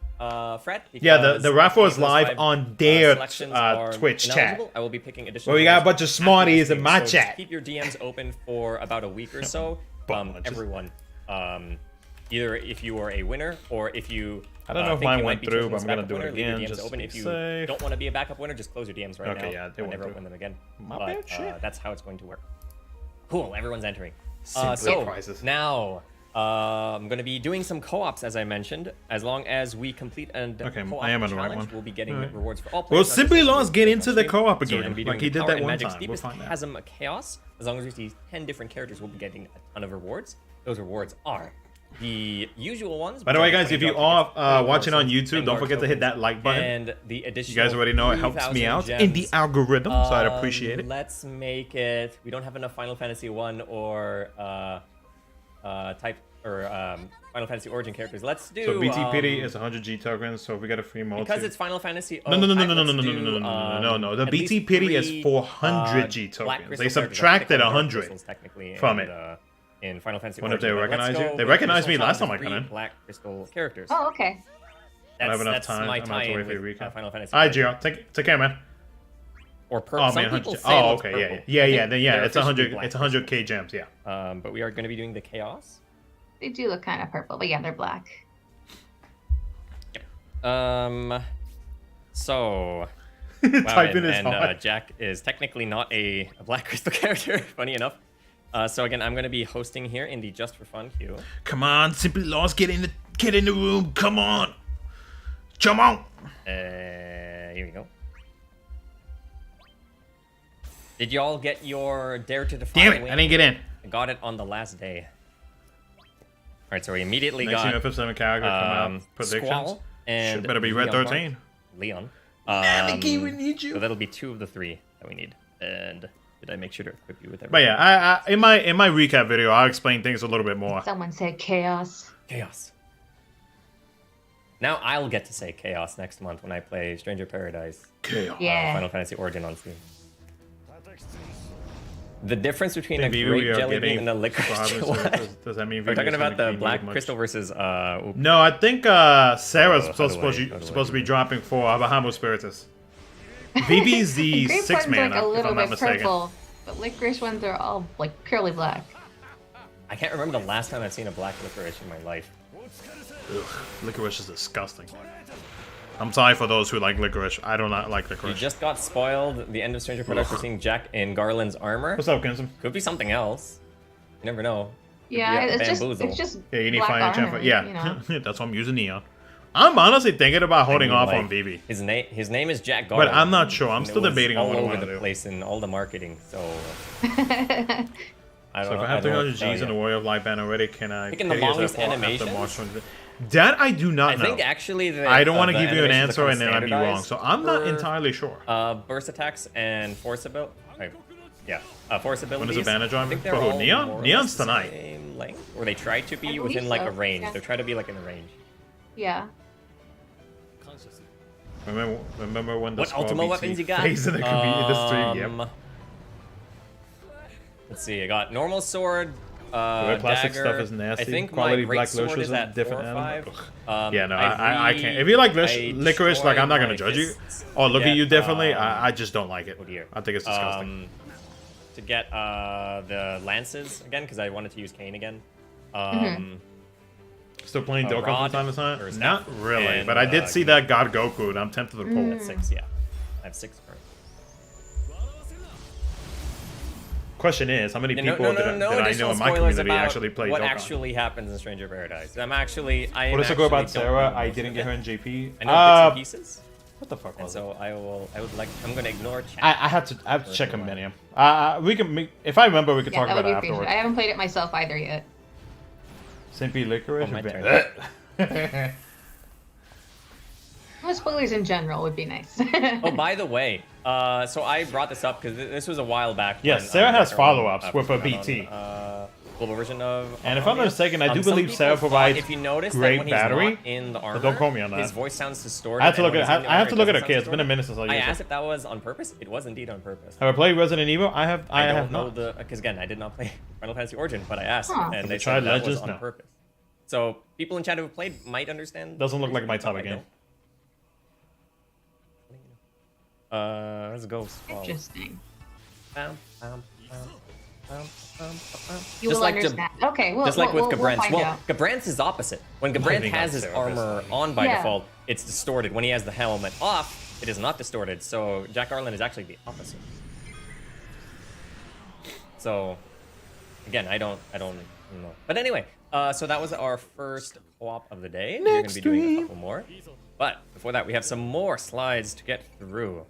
fret. Yeah, because the raffle is those live 5, on their selections are Twitch chat. ineligible. I will be picking additional. Well, we got a winners bunch of after the smarties in stream, my so just chat. keep your DMs open for about a week or so. Bunches. Everyone. Either if you are a winner or if you. I don't know if think mine you might went be through, chosen but as I'm a gonna backup do it winner, leave your again DMs just to open. be If you safe. don't want to be a backup winner, just close your DMs right now. Okay, yeah, they and went never through. open them again. My But, bad shit. that's how it's going to work. Cool, everyone's entering. Simply So prizes. now I'm going to be doing some co-ops, as I mentioned. As long as we complete an Okay, co-op I am on the right challenge, one. we'll be getting Alright. rewards for all Well, players. not just SimplyLost those get on into the stream. co-op So we're again, gonna be like doing he the did Power that and one Magic's time. We'll Deepest find out. Chasm of Chaos. As long as we see 10 different characters, we'll be getting a ton of rewards. Those rewards are the usual ones. By the way, guys, if you are watching on and YouTube, don't forget to hit that like button. And the additional You guys already know it helps me 3,000 out gems. in the algorithm, so I'd appreciate it. Let's make it. We don't have enough Final Fantasy 1 or Final Fantasy Origin characters. Let's do. So BT Pity is 100 G tokens, so if we get a free multi. because it's Final Fantasy. No. The at BT least Pity is 3, 400 G Black tokens. Crystal They characters. subtracted Technically, 100 crystals, technically, from and, it. in Final Fantasy Wonder if they Origin. But let's recognize you? go They with recognized me Crystal last time I Challenge, come in. 3 Black Crystal characters. Oh, okay. I don't have enough That's time. my I'm gonna have to tie-in wait for your with, recap. Final Fantasy. Alright, Gio, take care, man. Or purple. Oh Some man, people 100. say Oh, it's okay, purple. yeah. Then yeah, They're it's officially 100. black It's 100k gems, yeah. But we are going to be doing the Chaos. They do look kind of purple, but yeah, they're black. So. Wow, Typing is and hard. Jack is technically not a Black Crystal character, funny enough. So again, I'm going to be hosting here in the Just for Fun queue. Come on, SimplyLost, get in the room. Come on. Here we go. Did y'all get your Dare to Defy Damn it, win? I didn't get in. I got it on the last day. Alright, so we immediately Next got FF7 character come out. Predictions. Squall and Shit better be Red Leon 13. Leon. we need you. So that'll be 2 of the 3 that we need. And did I make sure to equip you with everything? But yeah, I in my recap video, I'll explain things a little bit more. Someone said chaos. Chaos. Now I'll get to say Chaos next month when I play Stranger Paradise. Chaos. Yeah. Final Fantasy Origin on Steam. The difference between a Maybe grape we are jelly bean getting and a licorice problems. Does that mean We're talking Vivi's about gonna the be Black much? Crystal versus No, I think Sarah's How supposed do I to be do it? dropping for Bahamo Spiritus. Vivi's the Grape 6 one's mana, like a if little I'm not bit mistaken. purple, but licorice ones are all like purely black. I can't remember the last time I've seen a black licorice in my life. Ugh, licorice is disgusting. I'm sorry for those who like licorice. I do not like You licorice. just got spoiled. The end of Stranger Paradise. We're seeing Jack in Garland's armor. What's up, Kinsum? Could be something else. You never know. Yeah, be a it's bamboozle. just Yeah, you need black fire armor, champ. Yeah, you know. that's why I'm using neon. I'm honestly thinking about holding I mean, off like, on Vivi. His name is Jack Garland. But I'm not sure. I'm and still it was debating on what I all want over to the do. place in all the marketing. So I don't So if know. I have don't know what 300 to tell G's in the you. Warrior of Light banner already, can I Picking the pay as longest a- after animations? March 20? That I do not I know. think actually the, I don't want to the give you an animations answer are and then I'd be wrong. standardized So I'm not for, entirely sure. burst attacks and force ability. Yeah, force abilities. When is the banner I drawing? think For they're who? all Neon? more or Neon's less the tonight. same same length, or they try to be I within believe like so, a range. yeah. They try to be like in a range. Yeah. Remember when the What squad Ultima BT weapons you got? phase in the stream? Yep. Let's see. I got normal sword. The plastic dagger. stuff is nasty. I think Quality my great black sword licorice is is at different 4 or 5. Yeah, no, I can't. If you like licorice, like I'm not gonna judge you. Oh, look at you differently. I just don't like it. Oh dear. I think it's disgusting. To get the lances again, because I wanted to use Kane again. Still playing Dokkan rod from time to or time? staff, Not really, and, but I did see that God Goku, and I'm tempted to pull. That's 6, yeah. I have 6 currently. Question is, how many people No did I know in additional my spoilers community about actually play what Dokkan? actually happens in Stranger Paradise. I What does it go about actually don't Sarah? know I most didn't of get it. her in JP. I know bits and pieces, What the fuck and was it? so I'm gonna ignore chat. I have to check a menu. We can if I remember, we could Yeah, talk that would about be it appreciated. afterwards. I haven't played it myself either yet. Simply licorice. Oh, my or turn. Well, spoilers in general would be nice. Oh, by the way, so I brought this up because this was a while back. Yes, when, Sarah has Jack follow-ups Erwin, with a put BT. on, global version of. And if I'm not mistaken, I do some believe people Sarah thought, provides if you notice great that when he's battery. not in the armor, don't quote me on that. his voice sounds distorted. I have to and look when at he's in the I have armor, to look at it her doesn't kid. sound It's been a distorted. minute since I I used asked it. if that was on purpose. It was indeed on purpose. Have I played Resident Evil? I have. I don't have know not. because again, I did not play Final Fantasy Origin, but I asked, Huh. and Have they you tried said that was Legends? on No. purpose. So people in chat who have played might understand. Doesn't look like my But I type of game. don't. Let's go. Interesting. Bam, bam, bam, bam, bam, bam. You Just will like understand. Okay, well, Just like with we'll Gabrantz. find Well, out. Gabrantz is opposite. When Gabrantz think has on his Sarah armor personally. on by Yeah. default, it's distorted. When he has the helmet off, it is not distorted. So Jack Garland is actually the opposite. So again, I don't know. But anyway, so that was our first co-op of the day. We're going to be doing a couple more. But before that, we have some more slides to get through.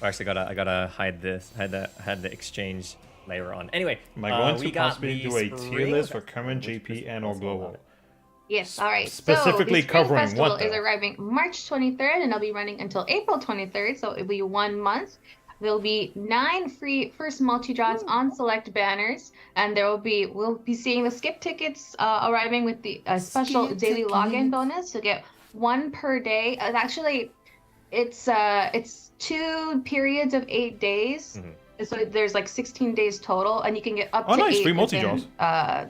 I actually I gotta hide this. Had the exchange layer on. Anyway, Am I going we to got possibly the do a tier spring list for festival, current which GP is and or also global? allowed. Yes, all right. Specifically so the Spring covering Festival what, is though? arriving March 23rd, and it'll be running until April 23rd, so it'll be 1 month. There'll be 9 free first multi-draws on select banners, and we'll be seeing the skip tickets arriving with the special daily login bonus. You'll get 1 per day. Actually, it's 2 periods of 8 days. So there's like 16 days total, and you can get up Oh, to nice, 8 free within, multi-draws.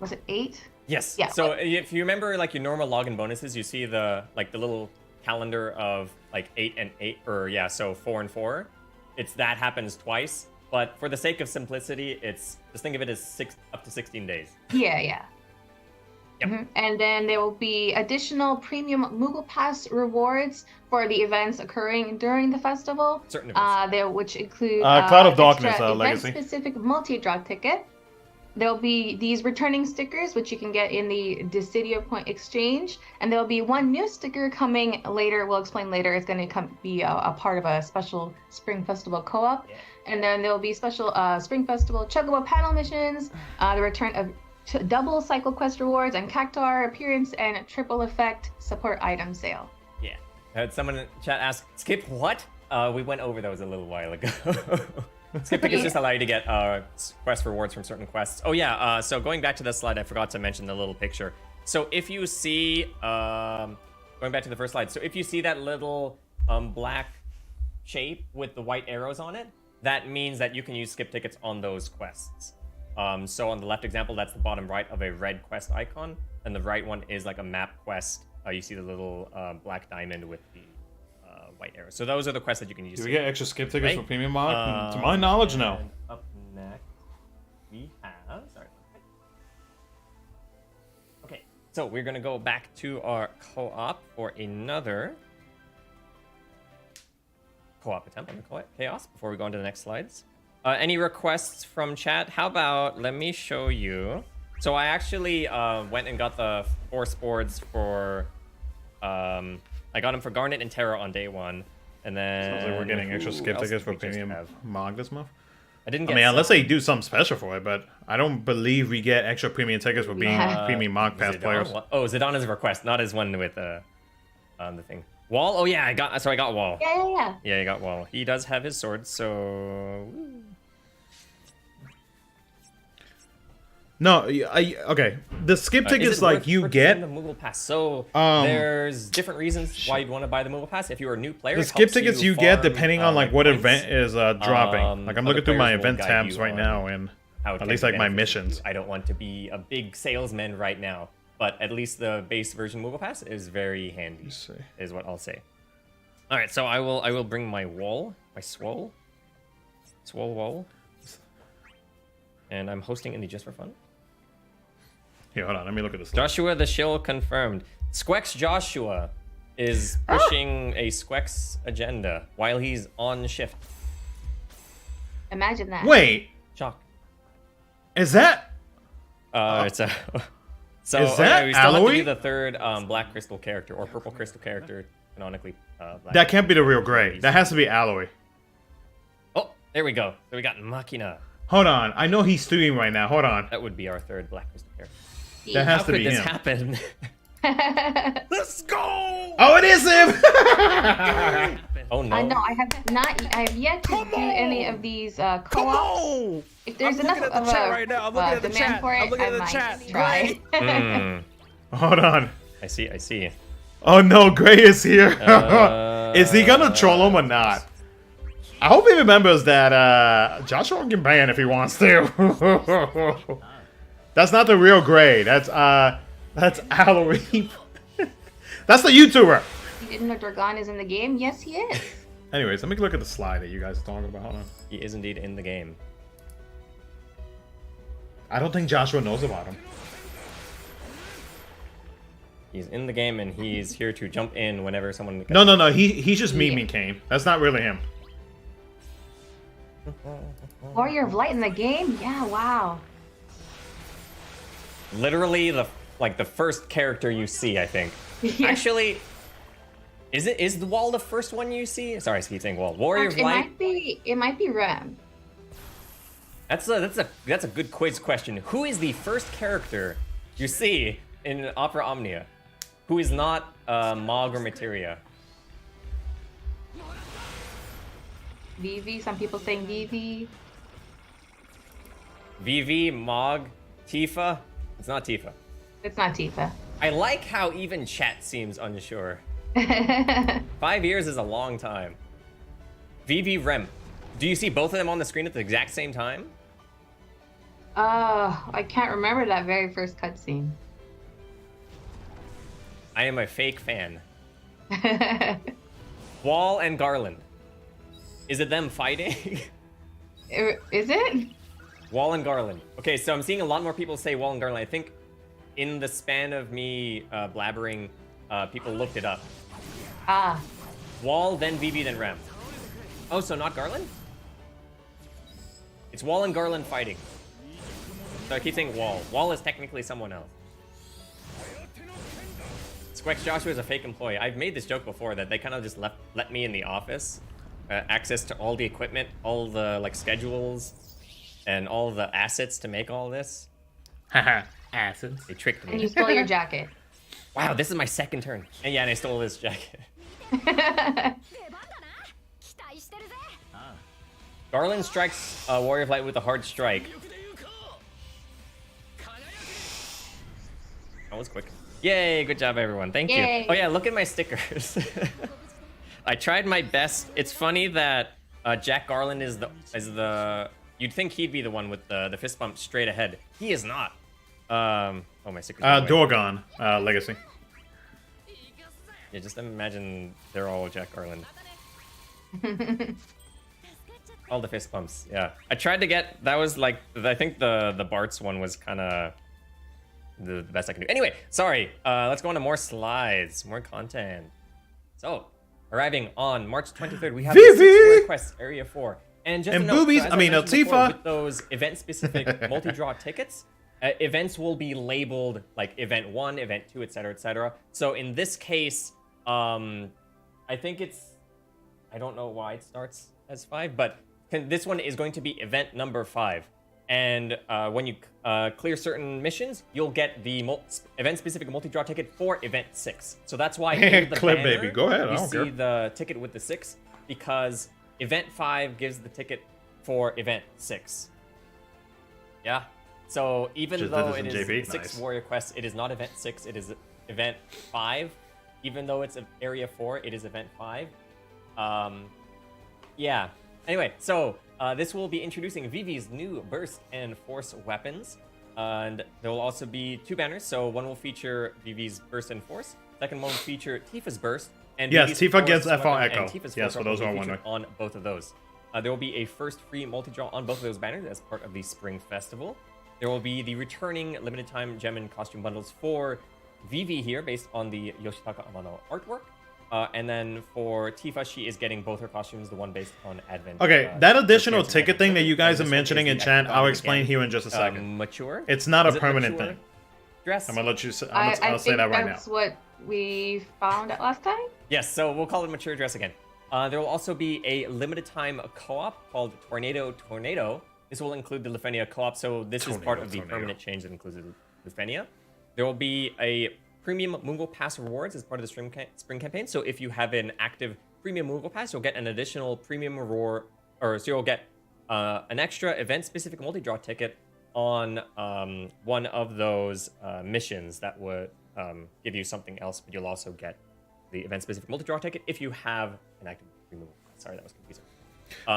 Was it 8? Yes. Yeah. So if you remember like your normal login bonuses, you see the little calendar of like 8 and 8, or yeah, so 4 and 4. That happens twice, but for the sake of simplicity, just think of it as up to 16 days. Yeah. Yep. And then there will be additional premium Moogle Pass rewards for the events occurring during the festival. Certain events. Which include Cloud of extra Darkness, Legacy. event-specific multi-draw ticket. There'll be these returning stickers, which you can get in the Decidio Point Exchange, and there'll be 1 new sticker coming later. We'll explain later. It's going to be a part of a special Spring Festival co-op, and then there'll be special Spring Festival Chocobo panel missions, the return of double cycle quest rewards, and Cactuar appearance and triple effect support item sale. Yeah. Someone in chat asked, skip what? We went over those a little while ago. Skip tickets just allow you to get quest rewards from certain quests. Oh yeah, so going back to the slide, I forgot to mention the little picture. So if you see, going back to the first slide, so if you see that little black shape with the white arrows on it, that means that you can use skip tickets on those quests. So on the left example, that's the bottom right of a red quest icon, and the right one is like a map quest. You see the little black diamond with the white arrow. So those are the quests that you can use. Do we get extra skip tickets Right? for premium mod? To my knowledge, no. And up next, we have. Sorry. Okay, so we're gonna go back to our co-op for another co-op attempt on the chaos before we go on to the next slides. Any requests from chat? How about let me show you. So I actually went and got the force boards for. I got them for Garnet and Terra on day 1, and then Sounds like we're getting extra who skip else tickets did for we just premium have? mod this month. I didn't I get. mean, unless some. they do something special for it, but I don't believe we get extra premium tickets for being premium mod pass Zidane? players. Oh, Zidane is a request, not as one with the thing. Wall. Oh yeah, I got Wall. Yeah. Yeah, I got Wall. He does have his sword, so. No, okay. The skip tickets like you get the Moogle Pass. So there's different reasons why you'd want to buy the Moogle Pass. If you're a new player, the skip tickets you get depending on like what event is dropping. Like I'm looking through my event tabs right now, and at least like my missions. I don't want to be a big salesman right now, but at least the base version Moogle Pass is very handy. Is what I'll say. All right, so I will bring my wall, my swole wall, and I'm hosting in the Just for Fun. Here, hold on. Let me look at this. Joshua the Shill confirmed. Squex Joshua is pushing a Squex agenda while he's on shift. Imagine that. Wait. Shock. Is that? It's a. So is that we still have to Alloy? do the third black crystal character or purple crystal character canonically. Black. That can't be the real gray. That has to be Alloy. Oh, there we go. So we got Machina. Hold on. I know he's streaming right now. Hold on. That would be our third black crystal character. That has How to could be this him. happen? Let's go! Oh, it is him! Oh no! I know. I have yet to do any of these co-ops. If there's enough of a demand for it, I might try. Hold on. I see. Oh no, Gray is here. Is he gonna troll him or not? I hope he remembers that Joshua can ban if he wants to. That's not the real Gray. That's Halloween. That's the YouTuber. You didn't know Dragon is in the game? Yes, he is. Anyways, let me look at the slide that you guys are talking about. Hold on. He is indeed in the game. I don't think Joshua knows about him. He's in the game and he's here to jump in whenever someone. No. He's just memeing Kane. That's not really him. Warrior of Light in the game? Yeah, wow. Literally the first character you see, I think. Yeah. Actually, is the wall the first one you see? Sorry, I keep saying wall. Warrior of Light. It might be Rem. That's a good quiz question. Who is the first character you see in Opera Omnia? Who is not Mog or Materia? Vivi. Some people saying Vivi. Vivi, Mog, Tifa. It's not Tifa. It's not Tifa. I like how even chat seems unsure. 5 years is a long time. Vivi, Rem. Do you see both of them on the screen at the exact same time? I can't remember that very first cutscene. I am a fake fan. Wall and Garland. Is it them fighting? Is it? Wall and Garland. Okay, so I'm seeing a lot more people say Wall and Garland. I think in the span of me blabbering, people looked it up. Ah. Wall, then Vivi, then Rem. Oh, so not Garland? It's Wall and Garland fighting. So I keep saying Wall. Wall is technically someone else. Squex Joshua is a fake employee. I've made this joke before that they kind of just let me in the office. Access to all the equipment, all the schedules, and all the assets to make all this. Haha, assets. They tricked me. And you stole your jacket. Wow, this is my second turn. And yeah, and I stole this jacket. Garland strikes Warrior of Light with a hard strike. That was quick. Yay, good job everyone. Thank Yay. you. Oh yeah, look at my stickers. I tried my best. It's funny that Jack Garland is the you'd think he'd be the one with the fist bump straight ahead. He is not. Oh, my stickers. Dorgon, Legacy. Yeah, just imagine they're all Jack Garland. All the fist bumps, yeah. I tried to get, that was I think the Bart's one was kind of the best I can do. Anyway, sorry. Let's go on to more slides, more content. So, arriving on March 23rd, we have the Vivi! 6 Square Quest Area 4. And just And a note, boobies, so as I mean, mentioned before, Tifa. with those event-specific multi-draw tickets, events will be labeled like Event 1, Event 2, etc., etc. So in this case, I think I don't know why it starts as 5, but this one is going to be event number 5. And when you clear certain missions, you'll get the event-specific multi-draw ticket for event 6. So that's why in the Clip, banner, baby. Go ahead, I you don't see care. the ticket with the 6, because event 5 gives the ticket for event 6. Yeah. So even Just though did it this in is JP? 6 Nice. warrior quests, it is not event 6, it is event 5. Even though it's area 4, it is event 5. Yeah. Anyway, so this will be introducing Vivi's new burst and force weapons. And there will also be 2 banners. So one will feature Vivi's burst and force. Second one will feature Tifa's burst. And Yes, Vivi's Tifa force gets FR weapon Echo. and Tifa's Yes, force for those weapon who will are be featured on both of those. There will be a first free multi-draw on both of those banners as part of the Spring Festival. There will be the returning limited time gem and costume bundles for Vivi here based on the Yoshitaka Amano artwork. And then for Tifa, she is getting both her costumes, the one based on Advent. Okay, that additional appearance in ticket Advent thing that you guys are and this one mentioning is in the chat, I'll Akubami explain again. here in just a second. Mature? It's not a Is it permanent mature thing. Dress? I'm gonna let you. I I'll say think that right now. that's what we found out last time. Yes, so we'll call it mature dress again. There will also be a limited time co-op called Tornado. This will include the Lufenia co-op, so this is part of the permanent change that includes Lufenia. There will be a premium Moogle Pass rewards as part of the spring campaign. So if you have an active premium Moogle Pass, you'll get an additional premium reward, so you'll get an extra event-specific multi-draw ticket on one of those missions that would give you something else, but you'll also get the event-specific multi-draw ticket if you have an active premium Moogle Pass. Sorry, that was confusing.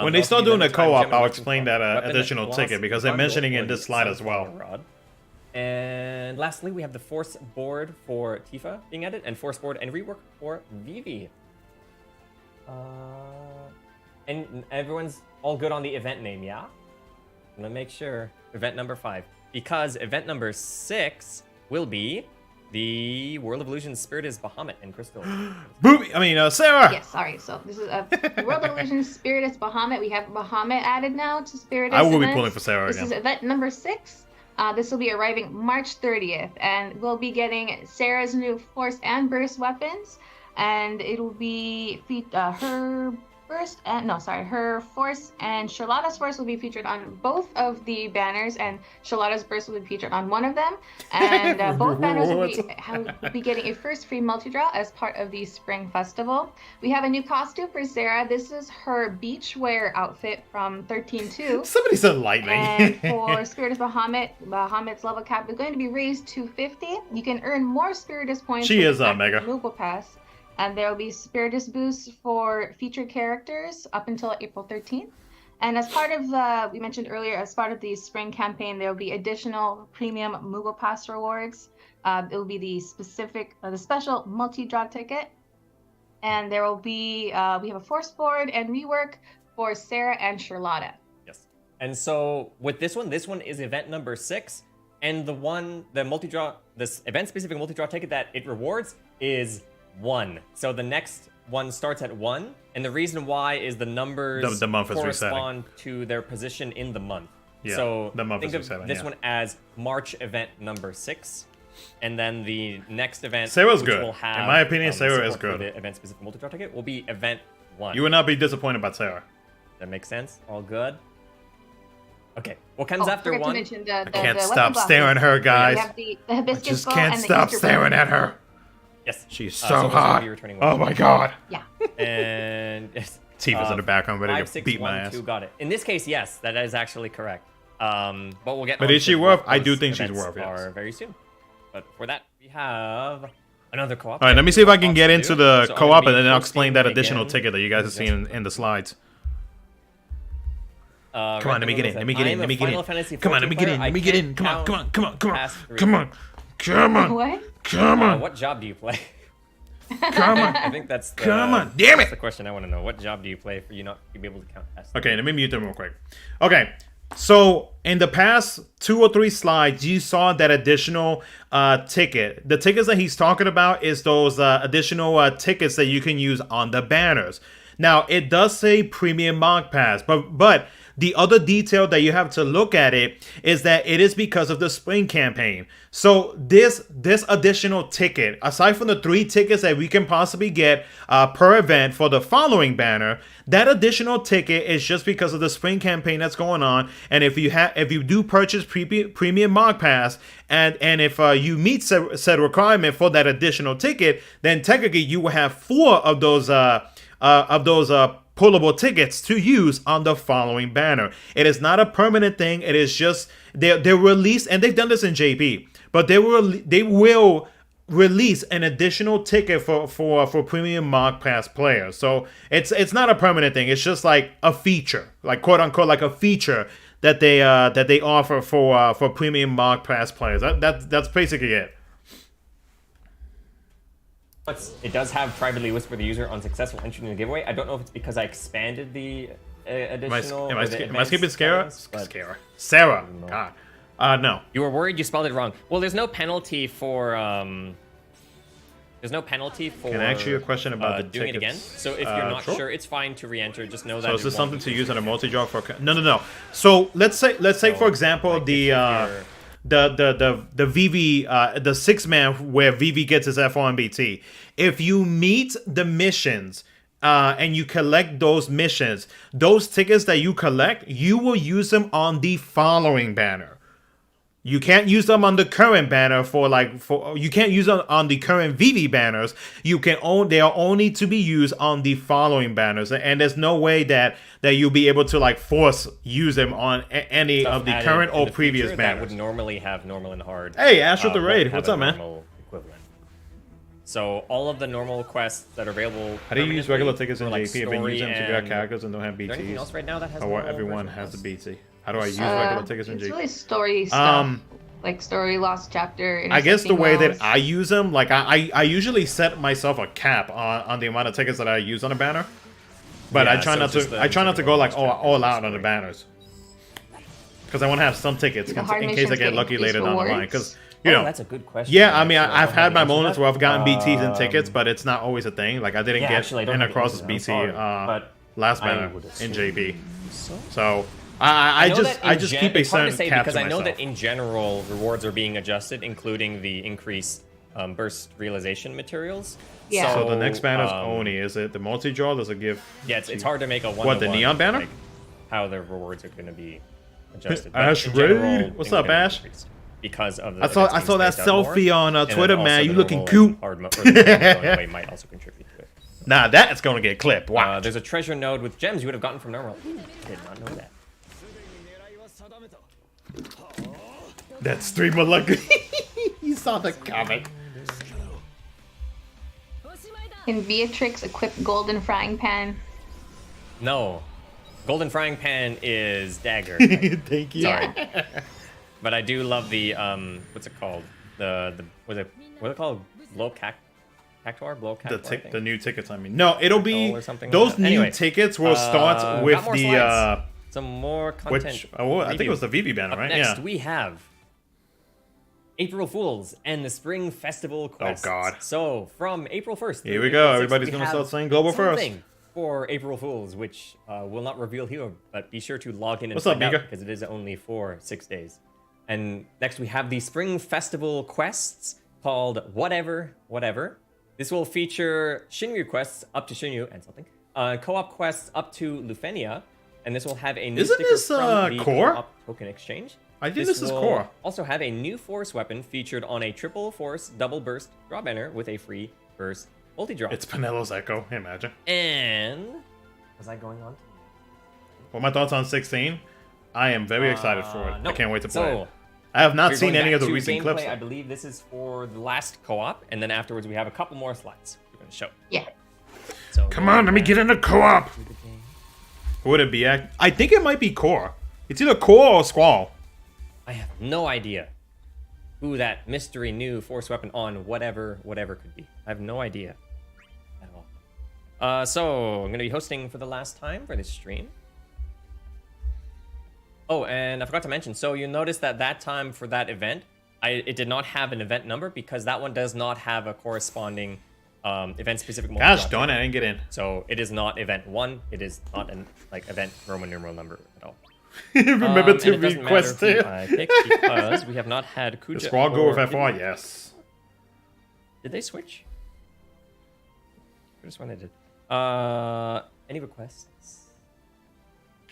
When they start doing the co-op, I'll explain that weapon additional loss ticket because they're bundle mentioning for in this the slide as Sunflower well. Rod. And lastly, we have the Force board for Tifa being added, and Force board and rework for Vivi. And everyone's all good on the event name, yeah? I'm gonna make sure. Event number 5. Because event number 6 will be the World of Illusions Spirit is Bahamut and Crystal. Booby, I mean, Sarah. Yes, sorry. So this is a World of Illusions Spiritus Bahamut. We have Bahamut added now to Spiritus. I will be events. pulling for Sarah This again. is event number 6. This will be arriving March 30th, and we'll be getting Sarah's new Force and Burst weapons, and it will be her Burst and her Force and Charlotta's Force will be featured on both of the banners, and Charlotta's Burst will be featured on one of them, and both banners will be getting a first free multi-draw as part of the Spring Festival. We have a new costume for Sarah. This is her beachwear outfit from 13-2. Somebody said lightning. And for Spiritus Bahamut's level cap is going to be raised to 50. You can earn more Spiritus points. She with is the Mega. Moogle Pass. And there will be Spiritus boosts for featured characters up until April 13th. And as part of we mentioned earlier, as part of the spring campaign, there will be additional premium Moogle Pass rewards. It will be the special multi-draw ticket. And there will be, we have a Force board and rework for Sarah and Charlotta. Yes. And so with this one is event number 6. And the multi-draw, this event-specific multi-draw ticket that it rewards is 1. So the next one starts at 1, and the reason why is the numbers The month is correspond to their position in the month. Yeah, so the month think is of resetting, this yeah. one as March event number 6, and then the next event, Sarah's which good. will have, In my opinion, Sarah is support for good. the event-specific multi-draw ticket will be event 1. You would not be disappointed about Sarah. That makes sense. All good. Okay, what comes after forgot 1? to mention I the can't weapon stop buffs. staring at her, We guys. have the I hibiscus just bow can't and the stop Easter staring bunny. at her. Yes. She's So so those will hot. be returning Oh my god. Yeah. And yes, Tifa's in the background ready to beat my 5612 ass. got it. In this case, yes, that is actually correct. But we'll get. But on is she to worth? what I do those think she's events worth, yes. Are very soon. But for that, we have another co-op. All right, let me see if I can get into the So I'm co-op gonna and be then I'll explain that posting additional again. ticket that you guys have seen in the slides. Come on, let me get in. Let me get in. Let me get in. Come on, let me get in. Let me get in. Come on, come on, come on, come on, come on, come on, What? come on, What job do you play? come on. I think that's the, Come on, damn that's it. the question I want to know. What job do you play for you not to be able to count tests? Okay, let me mute them real quick. Okay, so in the past 2 or 3 slides, you saw that additional ticket. The tickets that he's talking about is those additional tickets that you can use on the banners. Now, it does say premium Mog Pass, but the other detail that you have to look at it is that it is because of the spring campaign. So this additional ticket, aside from the 3 tickets that we can possibly get per event for the following banner, that additional ticket is just because of the spring campaign that's going on. And if you do purchase premium Mog Pass and if you meet said requirement for that additional ticket, then technically you will have 4 of those pullable tickets to use on the following banner. It is not a permanent thing. It is just they're released, and they've done this in JP, but they will release an additional ticket for premium Mog Pass players. So it's not a permanent thing. It's just like a feature, like quote unquote, like a feature that they offer for premium Mog Pass players. That's basically it. It does have privately whisper the user on successful entry in the giveaway. I don't know if it's because I expanded the additional. Am I skipping Sarah? Sarah. God. No. You were worried you spelled it wrong. Well, there's no penalty for Can I ask you a question about the doing tickets? it again? So if you're not sure, it's fine to re-enter. Just know that. So is this something to use on a multi-draw for? No. So let's say for example like the Vivi the 6-man where Vivi gets his FOMBT. If you meet the missions and you collect those missions, those tickets that you collect, you will use them on the following banner. You can't use them on the current banner you can't use them on the current Vivi banners. They are only to be used on the following banners, and there's no way that you'll be able to like force use them on any of the current or previous banners. That would normally have normal and hard. Hey, Ash with the raid. What's up, man? Equivalent. So all of the normal quests that are available. How do you use regular tickets in like JP? I've been using them to get characters and don't have BTs. Is there anything else right now that has everyone has the BT. How do I use regular tickets in JP? It's really story stuff. Like story, lost chapter. I guess the way that I use them, like I usually set myself a cap on the amount of tickets that I use on a banner, but I try not to go like all out on the banners, because I want to have some tickets in case I get lucky later down the line. Because you know, that's a good question. Yeah, I mean I've had my moments where I've gotten BTs and tickets, but it's not always a thing. Like I didn't get an across BT last banner in JP, so. I just keep a certain cap because to I know myself. that in general rewards are being adjusted, including the increased burst realization materials. Yeah. So the next banner's Oni. Is it the multi-draw? Does it give? Yeah, it's hard to make a one. What, the neon banner? Like, how the rewards are going to be adjusted. Ash Raid. What's up, Ash? Because of the I saw that selfie on Twitter, man. You looking cute? Hard mode might also contribute to it. Nah, that's gonna get clipped. Wow. There's a treasure node with gems you would have gotten from normal. I did not know that. That streamer lucky. You saw the comment. Can Beatrix equip golden frying pan? No. Golden frying pan is dagger. Thank you. Sorry. But I do love the what's it called? What are they called? Blow cactuar? Blow cactuar? The new tickets, I mean. No, it'll be those new tickets will start with the some more content. I think it was the Vivi banner, right? Next we have April Fools and the Spring Festival quests. Oh God! So from April 1st, here we go. Everybody's gonna start saying global first for April Fools, which will not reveal here, but be sure to log in and What's up, find out Mika? because it is only for 6 days. And next we have the Spring Festival quests called Whatever. This will feature Shinryu quests up to Shinryu and something, co-op quests up to Lufenia, and this will have a new sticker from the core co-op token exchange. I think this is core. Also have a new force weapon featured on a triple force double burst draw banner with a free burst multi-draw. It's Penelo's Echo, imagine. And was I going on? What my thoughts on 16? I am very excited for it. No. I can't wait to play it. I have not seen any of the recent clips. I believe this is for the last co-op, and then afterwards we have a couple more slides we're going to show. Yeah. So come on, let me get in the co-op. Who would it be? I think it might be Core. It's either Core or Squall. I have no idea who that mystery new force weapon on whatever could be. I have no idea at all. So I'm going to be hosting for the last time for this stream. Oh, and I forgot to mention, so you notice that time for that event, it did not have an event number because that one does not have a corresponding event-specific multi-drop. Gosh darn it, I didn't get in. So it is not event 1. It is not an event Roman numeral number at all. Remember to request it. I pick because we have not had Kuja. The Squall go with FR, yes. Did they switch? I just when they did. Any requests?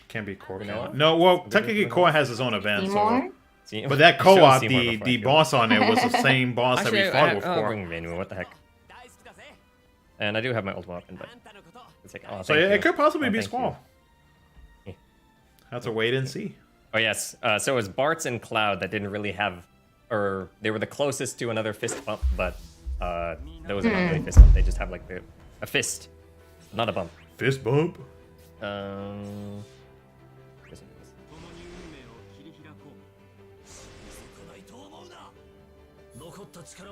Can't be Core. No? No, well, technically Core has his own event. So. Seymour? But that co-op, the boss on it was the same boss that we fought with Core. Bring Menu, what the heck? And I do have my ultimate weapon, but Oh, So it could possibly be Squall. Have to wait and see. Oh yes. So it was Bart's and Cloud that didn't really have, or they were the closest to another fist bump, but those are not really fist bump. They just have like a fist, not a bump. Fist bump.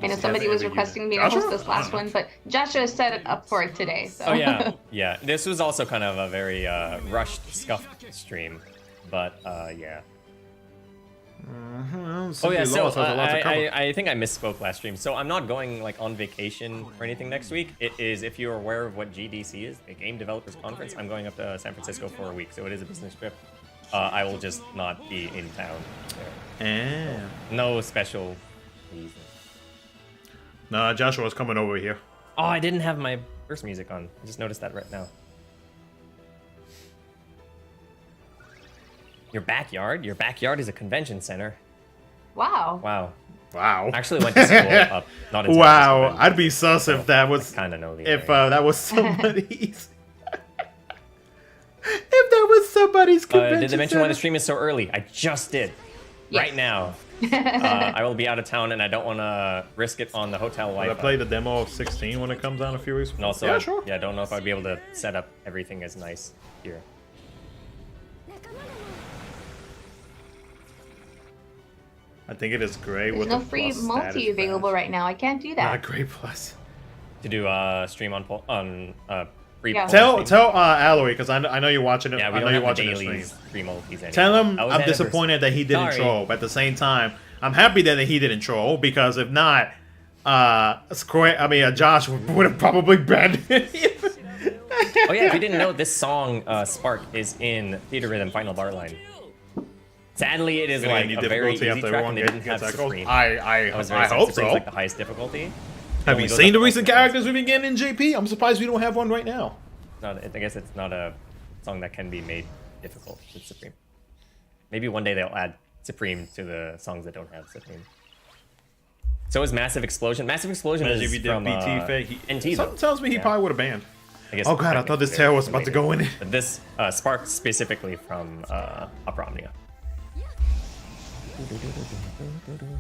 I know somebody was requesting me to host this last one, but Joshua set it up for it today. So. Oh yeah, yeah. This was also kind of a very rushed, scuffed stream, but yeah. Oh yeah, so I think I misspoke last stream. So I'm not going like on vacation or anything next week. It is, if you're aware of what GDC is, the Game Developers Conference, I'm going up to San Francisco for a week, so it is a business trip. I will just not be in town there. So, no special reason. Nah, Joshua's coming over here. Oh, I didn't have my burst music on. I just noticed that right now. Your backyard? Your backyard is a convention center. Wow. Wow. Wow. I actually went to school up. Not in wow. I'd be sus if that was. Kind of know the if that was somebody's. If that was somebody's convention did they mention center? why the stream is so early? I just did. Yes. Right now. I will be out of town and I don't want to risk it on the hotel Wi-Fi. Will I play the demo of 16 when it comes out a few weeks? And also, yeah, sure. Yeah, I don't know if I'd be able to set up everything as nice here. I think it is great. There's with no the free plus multi available right now. I can't do that. Not great plus. To do stream on free. Yeah. Tell Alloy, because I know you're watching it. Yeah, we I know don't you're have the watching dailies, the stream. free multis anymore. Tell him I'm disappointed that he didn't troll, but at the same time, I'm happy that he didn't troll, because if not, Josh would have probably banned him. Oh yeah, if you didn't know, this song Spark is in Theater Rhythm Final Bar Line. Sadly, it is like a very easy track, and they didn't have Supreme. I hope so. Like the highest difficulty. Have you seen the recent characters we've been getting in JP? I'm surprised we don't have one right now. I guess it's not a song that can be made difficult with Supreme. Maybe one day they'll add Supreme to the songs that don't have Supreme. So is Massive Explosion. Massive Explosion is from NT. Something tells me he probably would have banned. I guess oh god, I thought this tail was about to go in it. But this Spark specifically from Opera Omnia.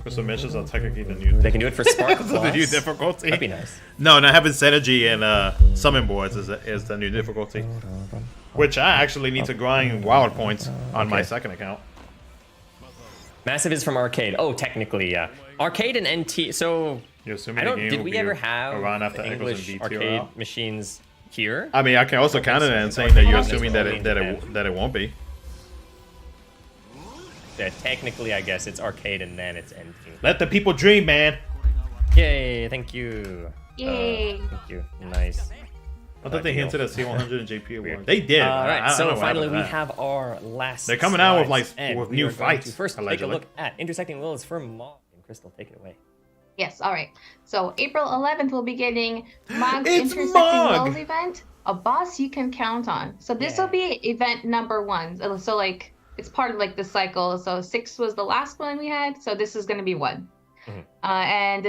Crystal Missions are technically the new. They can do it for Spark. The new difficulty. That'd be nice. No, having Synergy and Summon Boards is the new difficulty. Which I actually need to grind wild points on my second account. Massive is from Arcade. Oh, technically, yeah. Arcade and NT. So did we ever have English arcade machines here? I mean, I can also counter that and saying that you're assuming that it won't be. Yeah, technically, I guess it's Arcade and then it's NT. Let the people dream, man. Yay! Thank you. Yay! Thank you. Nice. I thought they hinted at C100 and JP Award. They did. Alright, so finally we have our last. They're coming out with new fights. First, take a look at Intersecting Wills for Mog and Crystal. Take it away. Yes, alright. So April 11th, we'll be getting Mog's Intersecting Wills event, a boss you can count on. So this will be event number 1. So like, it's part of like the cycle. So 6 was the last one we had. So this is going to be 1. Mm-hmm. And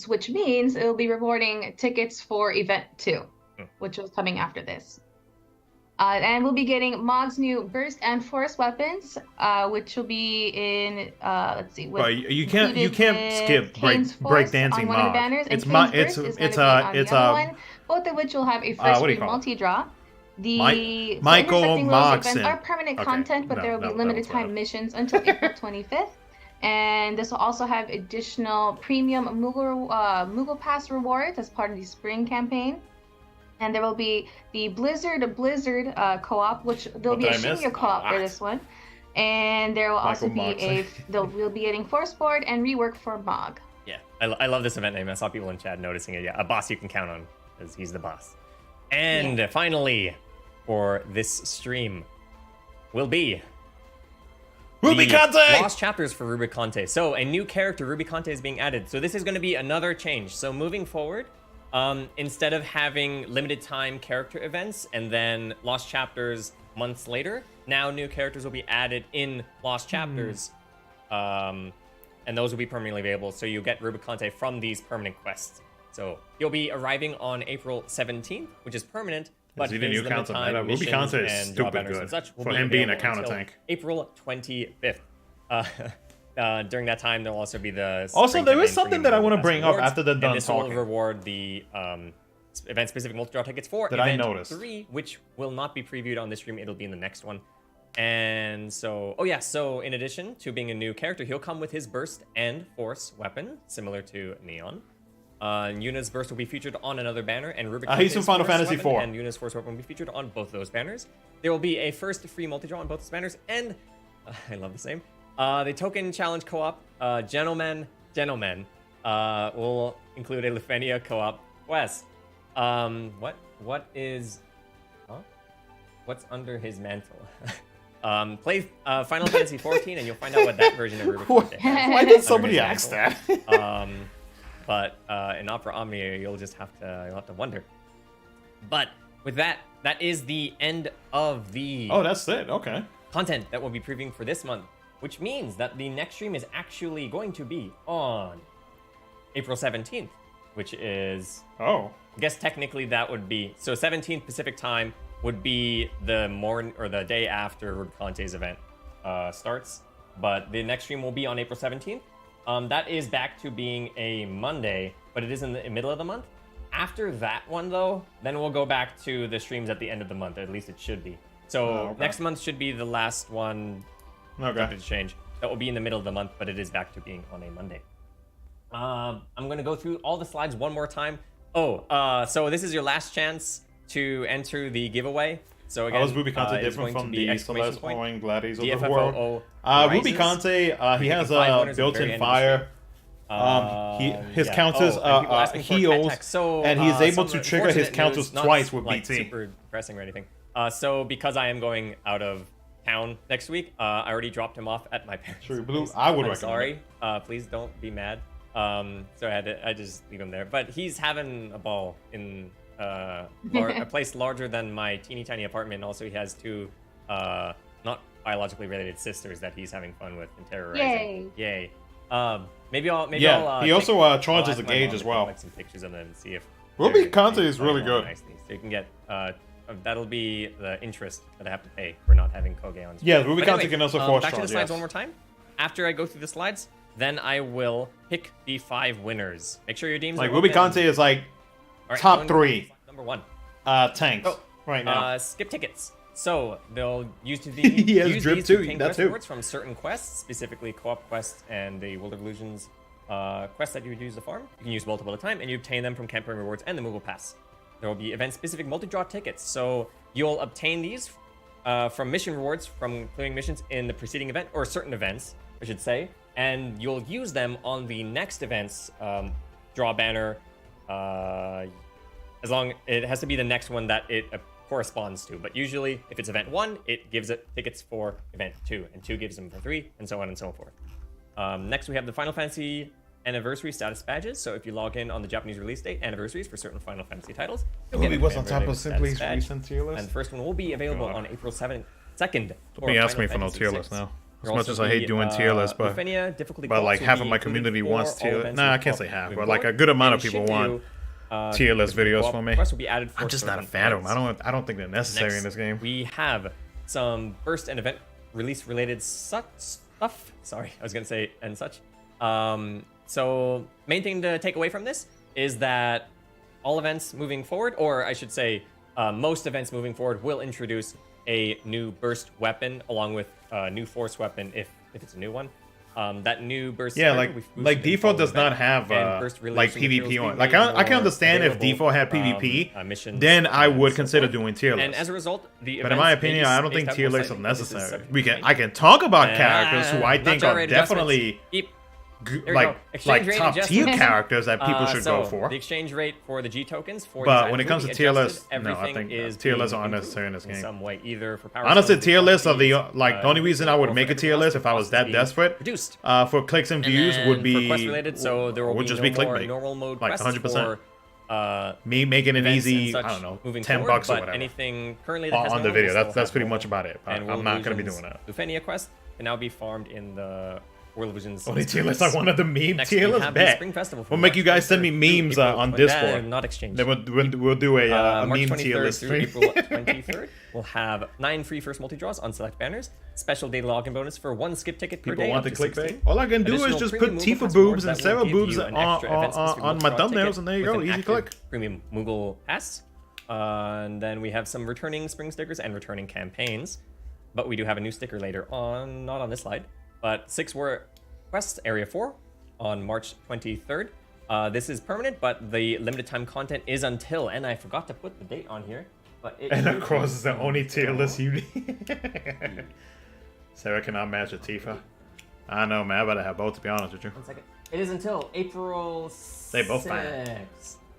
which means it will be rewarding tickets for event 2, which was coming after this. And we'll be getting Mog's new Burst and Force weapons, which will be in let's see. Well, you can't skip break dancing Mog. Both of which will have a first free multi-draw. The Michael events are permanent content, but there will be limited time missions until April 25th. And this will also have additional premium Moogle Pass rewards as part of the spring campaign. And there will be the Blizzard co-op, which there'll be a senior co-op for this one. And there will also be we'll be getting Force Board and rework for Mog. Yeah, I love this event name. I saw people in chat noticing it. Yeah, a boss you can count on, because he's the boss. And finally, for this stream, will be Rubicante! Lost chapters for Rubicante. So a new character, Rubicante, is being added. So this is going to be another change. So moving forward, instead of having limited time character events and then Lost chapters months later, now new characters will be added in Lost chapters. And those will be permanently available. So you'll get Rubicante from these permanent quests. So you'll be arriving on April 17th, which is permanent, but even his new limited counter time meta. missions Rubicante is and draw stupid banners good and such will for be him being a available counter until tank. April 25th. During that time, there'll also be the Also, spring there campaign is something bringing that I more want to fast bring up rewards, after they're done and this talking. will reward the event-specific multi-draw tickets for That I event noticed. 3, which will not be previewed on this stream. It'll be in the next one. And so, oh yeah, so in addition to being a new character, he'll come with his burst and force weapon, similar to Neon. Yuna's burst will be featured on another banner, and Rubicante's he's in Final force Fantasy weapon IV. and Yuna's force weapon will be featured on both those banners. There will be a first free multi-draw on both those banners, and I love the same. The token challenge co-op, Gentlemen, will include a Lufenia co-op quest. What is, huh? What's under his mantle? Play Final Fantasy 14 and you'll find out what that version of Rubicante has. Why did somebody ask that? But in Opera Omnia, you'll have to wonder. But with that is the end of the Oh, that's it. Okay. content that we'll be previewing for this month, which means that the next stream is actually going to be on April 17th, which is, Oh. I guess technically that would be, so 17th Pacific time would be the morning or the day after Rubicante's event starts, but the next stream will be on April 17th. That is back to being a Monday, but it is in the middle of the month. After that one, though, then we'll go back to the streams at the end of the month. At least it should be. So okay. Next month should be the last one. Okay. To change. That will be in the middle of the month, but it is back to being on a Monday. I'm going to go through all the slides one more time. So this is your last chance to enter the giveaway. So again, How is Rubicante it's different going from to be the exclamation Celeste point, Orange Gladiators of the DFFOO world? rises. Rubicante, he has 5 a winners at the very built-in end of the fire. His counters heals, and he's able to trigger his counters twice with BT. Super depressing or anything. So because I am going out of town next week, I already dropped him off at my parents' True Blue, place. I would I'm recommend sorry. Please don't be mad. So I just leave him there. But he's having a ball in a place larger than my teeny tiny apartment. And also, he has 2 not biologically related sisters that he's having fun with and terrorizing. Yay! Maybe I'll. He also charges a gauge as well. Like some pictures of them and see if Rubicante is really good. Nicely. So you can get. That'll be the interest that I have to pay for not having Koge on. Yeah, Rubicante can also force back charge. to the slides Yes. one more time. After I go through the slides, then I will pick the 5 winners. Make sure your teams Like are Rubicante open. is like All right, top going 3 to number 1. tanks right now. Skip tickets. So they'll use to He has use drip these too, to obtain that quest too. rewards from certain quests, specifically co-op quests and the World of Illusions quests that you would use to farm. You can use multiple at a time, and you obtain them from campaign rewards and the Moogle Pass. There will be event-specific multi-draw tickets, so you'll obtain these from mission rewards from clearing missions in the preceding event, or certain events, I should say, and you'll use them on the next event's draw banner. As long it has to be the next one that it corresponds to, but usually if it's event 1, it gives it tickets for event 2, and 2 gives them for 3, and so on and so forth. Next, we have the Final Fantasy Anniversary status badges. So if you log in on the Japanese release date anniversaries for certain Final Fantasy titles, you'll get He a was on top related of status Simply's badge. recent tier list. And the first one will be available on April 2nd. Don't be asking me for no tier list now. As much as I hate doing tier lists, but like half of my community wants tier list. Nah, I can't say half, but like a good amount of people want tier list videos from me. I'm just not a fan of them. I don't think they're necessary in this game. We have some burst and event release related stuff. Sorry, I was gonna say and such. So main thing to take away from this is that all events moving forward, or I should say most events moving forward, will introduce a new burst weapon along with a new force weapon if it's a new one. That new burst. Yeah, target, like default does not have like PvP on. Like I can understand if default had PvP, then I would consider doing tier lists. And as a result, but in my opinion, I don't think tier lists are necessary. I can talk about characters who I think are definitely like top tier characters that people should go for. The exchange rate for the G tokens for but when it comes to tier lists, no, I think tier lists are unnecessary in this game. Some way, either for power honestly, tier lists are the the only reason I would make a tier list if I was that desperate for clicks and views would be so there will just be clickbait, normal mode like 100%. Me making an easy, I don't know, $10 or whatever anything currently that has on the video. That's pretty much about it. And I'm not gonna be doing that. Lufenia quest can now be farmed in the World of Vision's Only tier list I wanted the meme Next, tier we list. have the Bet. Spring Festival. We'll make you guys send me memes on Discord. Not exchange. Then we'll do a March meme tier 23rd list. through April 23rd, we'll have 9 free first multi-draws on select banners, special daily login bonus for 1 skip ticket per People day. want up the to 16. clickbait. All I can do is Additional just put premium Moogle Tifa pass boobs rewards and that Sarah will give boobs you an extra event-specific on my multi-draw thumbnails, ticket and there you with go. an Easy active click. Premium Moogle pass. And then we have some returning spring stickers and returning campaigns. But we do have a new sticker later on, not on this slide. But 6 were quests, Area 4, on March 23rd. This is permanent, but the limited time content is until, and I forgot to put the date on here. But it And of is course, it's the only tier until- list you need. Sarah cannot match a Tifa. I know, man. I better have both, to be honest with you. 1 second. It is until April 6th. They both fine.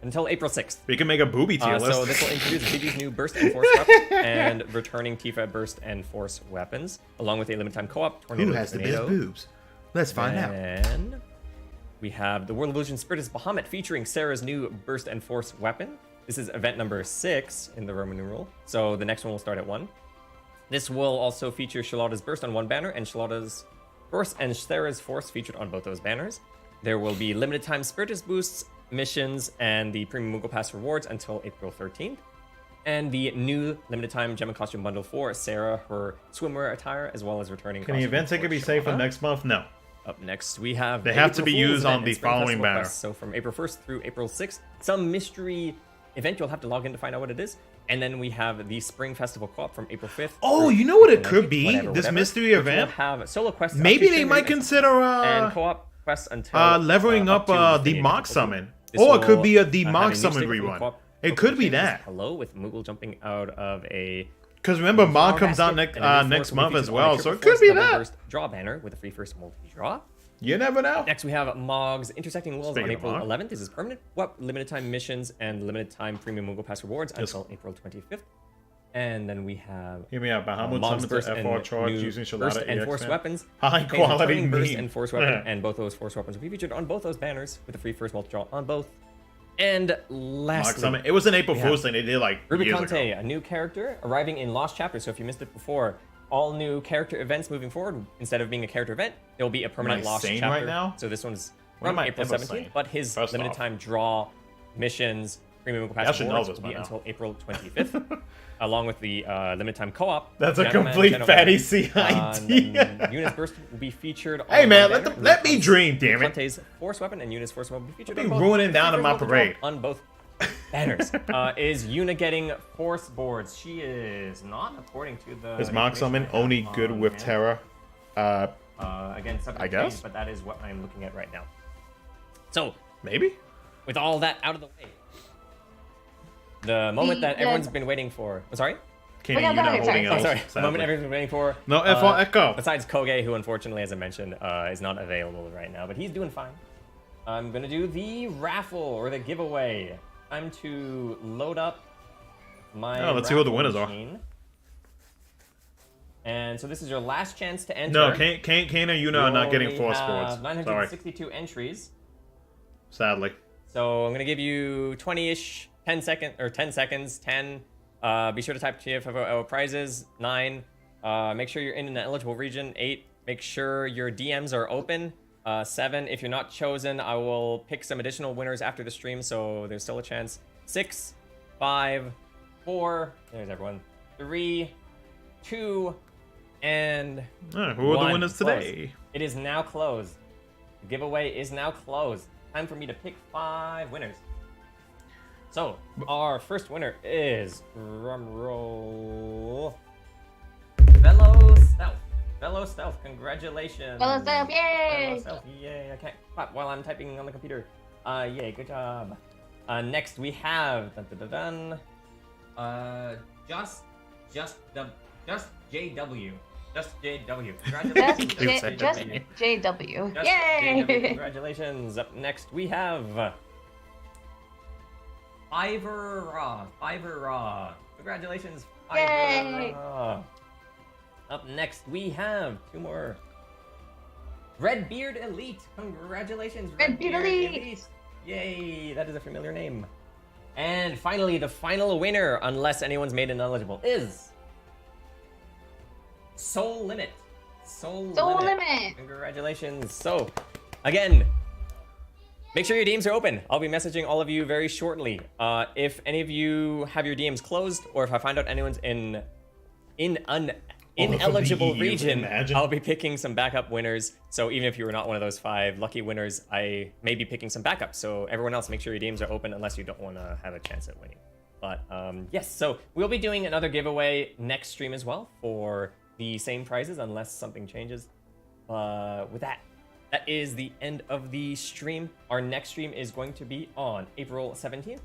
Until April 6th. We can make a booby tier list. So this will introduce Vivi's new Burst and Force weapon and returning Tifa Burst and Force weapons, along with a limited time co-op. Tornado Who has the Tornado. best boobs? Let's find out. And we have the World of Illusion Spiritus Bahamut featuring Sarah's new Burst and Force weapon. This is event number 6 in the Roman numeral, so the next one will start at 1. This will also feature Charlotta's Burst on one banner and Charlotta's Force and Sarah's Force featured on both those banners. There will be limited time Spiritus boosts, missions, and the Premium Moogle Pass rewards until April 13th. And the new limited time gem and costume bundle for Sarah, her swimwear attire, as well as returning. Can the event ticket be saved for next month? No. Up next, we have. They the have to April be Fool's used event on and the Spring following Festival banner. quests. So from April 1st through April 6th, some mystery event you'll have to log in to find out what it is. And then we have the Spring Festival co-op from April 5th. Oh, through you know what it April could 19th, be? whatever, This whatever, mystery which will event? have solo quests. Maybe up to they 2 might minutes consider and co-op quests until leveling up to the 38 Mog people. summon. This Or it could will, be a the have Mog new summon sticker from rerun. co-op. It could be Changes that. Hello with Moogle jumping out of a. Because remember, Mog Flower comes out basket, and a new next force will be month as featured on a well, so triple it could force be double that. burst draw banner with a free first multi-draw. You never know. Next, we have Mog's Intersecting Worlds Speaking on of April Mog. 11th. This is permanent. Limited time missions and limited time premium Moogle Pass rewards until April 25th. And then we have Hear me out. Bahamut Mog's summons Burst the and FR charge new using Burst Charlotta and EX Force fan. weapons. High Contains a quality returning Burst meme. and Force weapon, and both those Force weapons will be featured on both those banners with a free first multi-draw on both. And Mog lastly, summon. It was an April we Fool's have thing. They did like years Rubicante, ago. a new character arriving in Lost Chapter. So if you missed it before, all new character events moving forward. Instead of being a character event, it will be a permanent Am I Lost sane Chapter. right now? So this one's What am from I April ever 17th, saying? but his First limited off. time draw missions, premium Moogle I Pass should know rewards this will by be now. until April 25th, along with the limited time co-op. That's a Gentleman, complete Gentleman. fatty C And idea. then Eunice Burst will be featured on Hey, man, one let banner. let me dream, damn it. Rubicante's Force Weapon and Eunice Force Weapon will be featured Don't on be both. ruining with down free in my first multi-draw parade. on both banners. Is Yuna getting Force boards? She is not, according to the. Is Mog summon information I have only good on with hand. Terra? Again, subject I to change, guess? but that is what I'm looking at right now. So, Maybe? with all that out of the way, the moment that everyone's been waiting for. I'm sorry? Kenny, yeah, you're not sorry, holding sorry. else. Sorry. The moment sadly. everyone's been waiting for. No, FR Echo. Besides Koge, who unfortunately, as I mentioned, is not available right now, but he's doing fine. I'm gonna do the raffle or the giveaway. Time to load up my. Oh, let's see who the raffle winners are. machine. And so this is your last chance to enter. No, Kane and Yuna are not getting Force boards. boards. Sorry. 962 entries. Sadly. So I'm gonna give you 20-ish, 10 seconds, 10. Be sure to type TFFOO prizes. 9. Make sure you're in an eligible region. 8. Make sure your DMs are open. 7. If you're not chosen, I will pick some additional winners after the stream, so there's still a chance. 6, 5, 4. There's everyone. 3, 2, and Who are the 1. winners today? Closed. It is now closed. The giveaway is now closed. Time for me to pick 5 winners. So, our first winner is, drumroll, Fellow Stealth, congratulations. Fellow Stealth, yay! Fellow Stealth, yay. I can't clap while I'm typing on the computer. Yay, good job. Next we have, Just JW. Just JW. Congratulations. Just JW. Just Yay! JW, congratulations. Up next we have Fiverr Raw. Congratulations, Yay! Fiverr Raw. Up next we have 2 more. Redbeard Elite. Congratulations, Redbeard Elite. Yay, that is a familiar name. And finally, the final winner, unless anyone's made ineligible, is Soul Limit. Soul Limit. Congratulations. So, again, make sure your DMs are open. I'll be messaging all of you very shortly. If any of you have your DMs closed, or if I find out anyone's in an ineligible region, I'll be picking some backup winners. So even if you were not one of those 5 lucky winners, I may be picking some backups. So everyone else, make sure your DMs are open unless you don't want to have a chance at winning. But yes, so we'll be doing another giveaway next stream as well for the same prizes unless something changes. With that is the end of the stream. Our next stream is going to be on April 17th.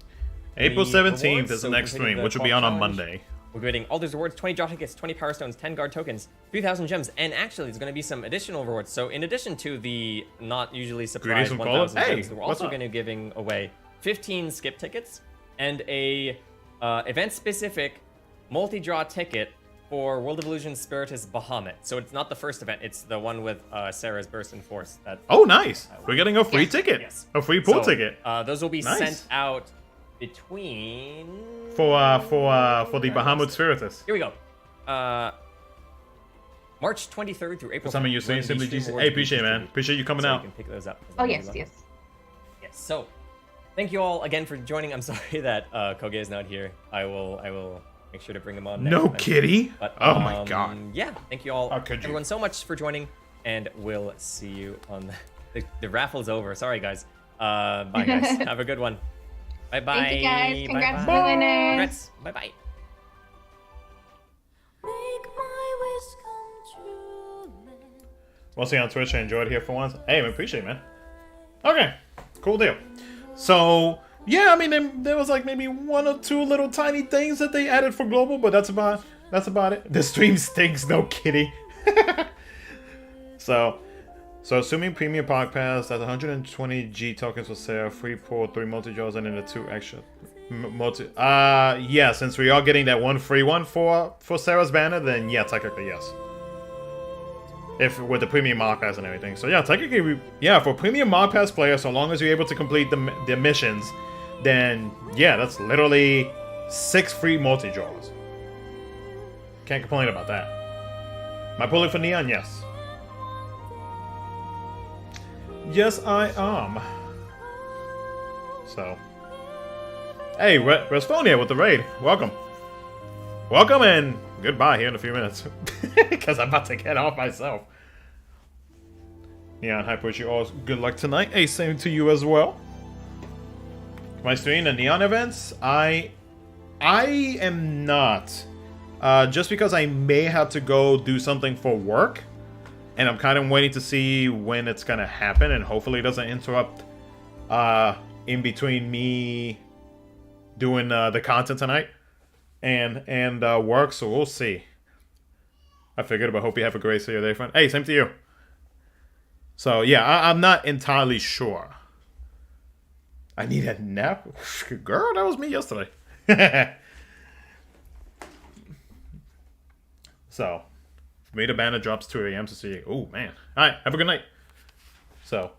April 17th is the next stream, which will be on Monday. We're getting all those rewards: 20 draw tickets, 20 power stones, 10 guard tokens, 3,000 gems, and actually there's going to be some additional rewards. So in addition to the not usually surprised 1,000 gems, we're also going to be giving away 15 skip tickets and a event-specific multi-draw ticket for World of Illusion Spiritus Bahamut. So it's not the first event, it's the one with Sarah's Burst in Force. Oh, nice. We're getting a free ticket. Yes. A free pool ticket. Those will be sent out between... For the Bahamut Spiritus. Here we go. March 23rd through April 7th. Something you're saying, Simply GC. Hey, appreciate it, man. Appreciate you coming out. You can pick those up. Oh, yes. Yes, so... Thank you all again for joining. I'm sorry that Koge is not here. I will make sure to bring him on next time. Kitty. But, oh my god. Yeah, thank you all, everyone, so much for joining, and we'll see you on the raffle's over. Sorry, guys. Bye, guys. Have a good one. Bye, bye. Thank you, guys. Congrats bye, to the winners. Congrats. Bye, bye. Mostly on Twitch. I enjoyed it here for once. Hey, man, appreciate it, man. Okay, cool deal. So, yeah, I mean, there was like maybe 1 or 2 little tiny things that they added for global, but that's about it. The stream stinks, no kitty. So assuming premium park pass, that's 120 G tokens for Sarah, free pull, 3 multi draws, and then the 2 extra yeah, since we are getting that 1 free one for Sarah's banner, then yeah, technically yes. If with the premium Mark Pass and everything. So yeah, technically, for premium Mark Pass players, so long as you're able to complete the missions, then yeah, that's literally 6 free multi-draws. Can't complain about that. Am I pulling for Neon? Yes. Yes, I am. So. Hey, Resphonia with the raid. Welcome. Welcome and goodbye here in a few minutes. Because I'm about to get off myself. Neon, hi, push you all. Good luck tonight. Hey, same to you as well. Am I streaming the Neon events? I am not. Just because I may have to go do something for work. And I'm kind of waiting to see when it's going to happen. And hopefully it doesn't interrupt in between me doing the content tonight and work. So we'll see. I figured, but hope you have a great day, friend. Hey, same to you. So yeah, I'm not entirely sure. I need a nap? Girl, that was me yesterday. So, for me, the banner drops 2 a.m. to see. Oh, man. Alright, have a good night. So,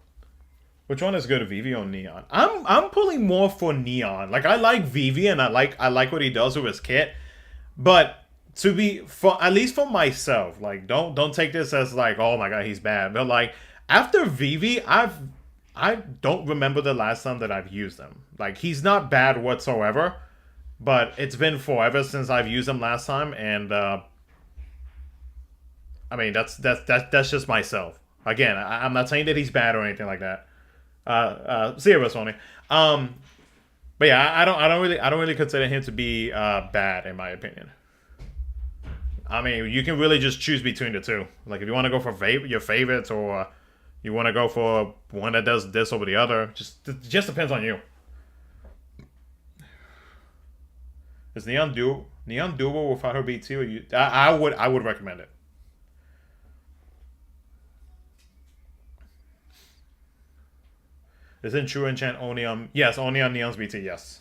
which one is good, Vivi or Neon? I'm pulling more for Neon. Like, I like Vivi, and I like what he does with his kit. But, at least for myself, like, don't take this as like, oh my god, he's bad. But, like, after Vivi, I don't remember the last time that I've used him. Like, he's not bad whatsoever, but it's been forever since I've used him last time, and I mean, that's just myself. Again, I'm not saying that he's bad or anything like that. See you, Sony. But yeah, I don't really consider him to be bad in my opinion. I mean, you can really just choose between the two. Like, if you want to go for your favorites, or you want to go for one that does this over the other, it just depends on you. Is Neon doable without her BT? Or you? I would recommend it. Isn't True Enchant only on... Yes, only on Neon's BT, yes.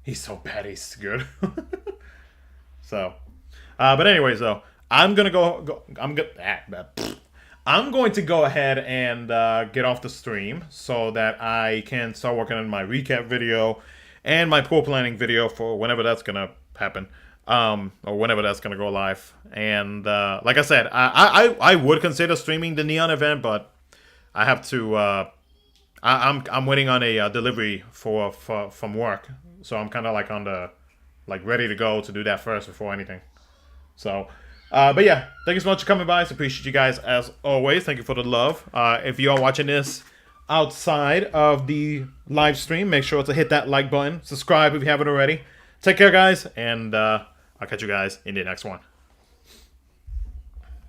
He's so bad, he's good. So, but anyways, though, I'm going to go ahead and get off the stream so that I can start working on my recap video and my pool planning video for whenever that's going to happen. or whenever that's gonna go live. And like I said, I would consider streaming the Neon event, but I have to. I'm waiting on a delivery from work, so I'm kind of like on the ready to go to do that first before anything. So, but yeah, thank you so much for coming by. I appreciate you guys as always. Thank you for the love. If you are watching this outside of the live stream, make sure to hit that like button. Subscribe if you haven't already. Take care, guys, and I'll catch you guys in the next one.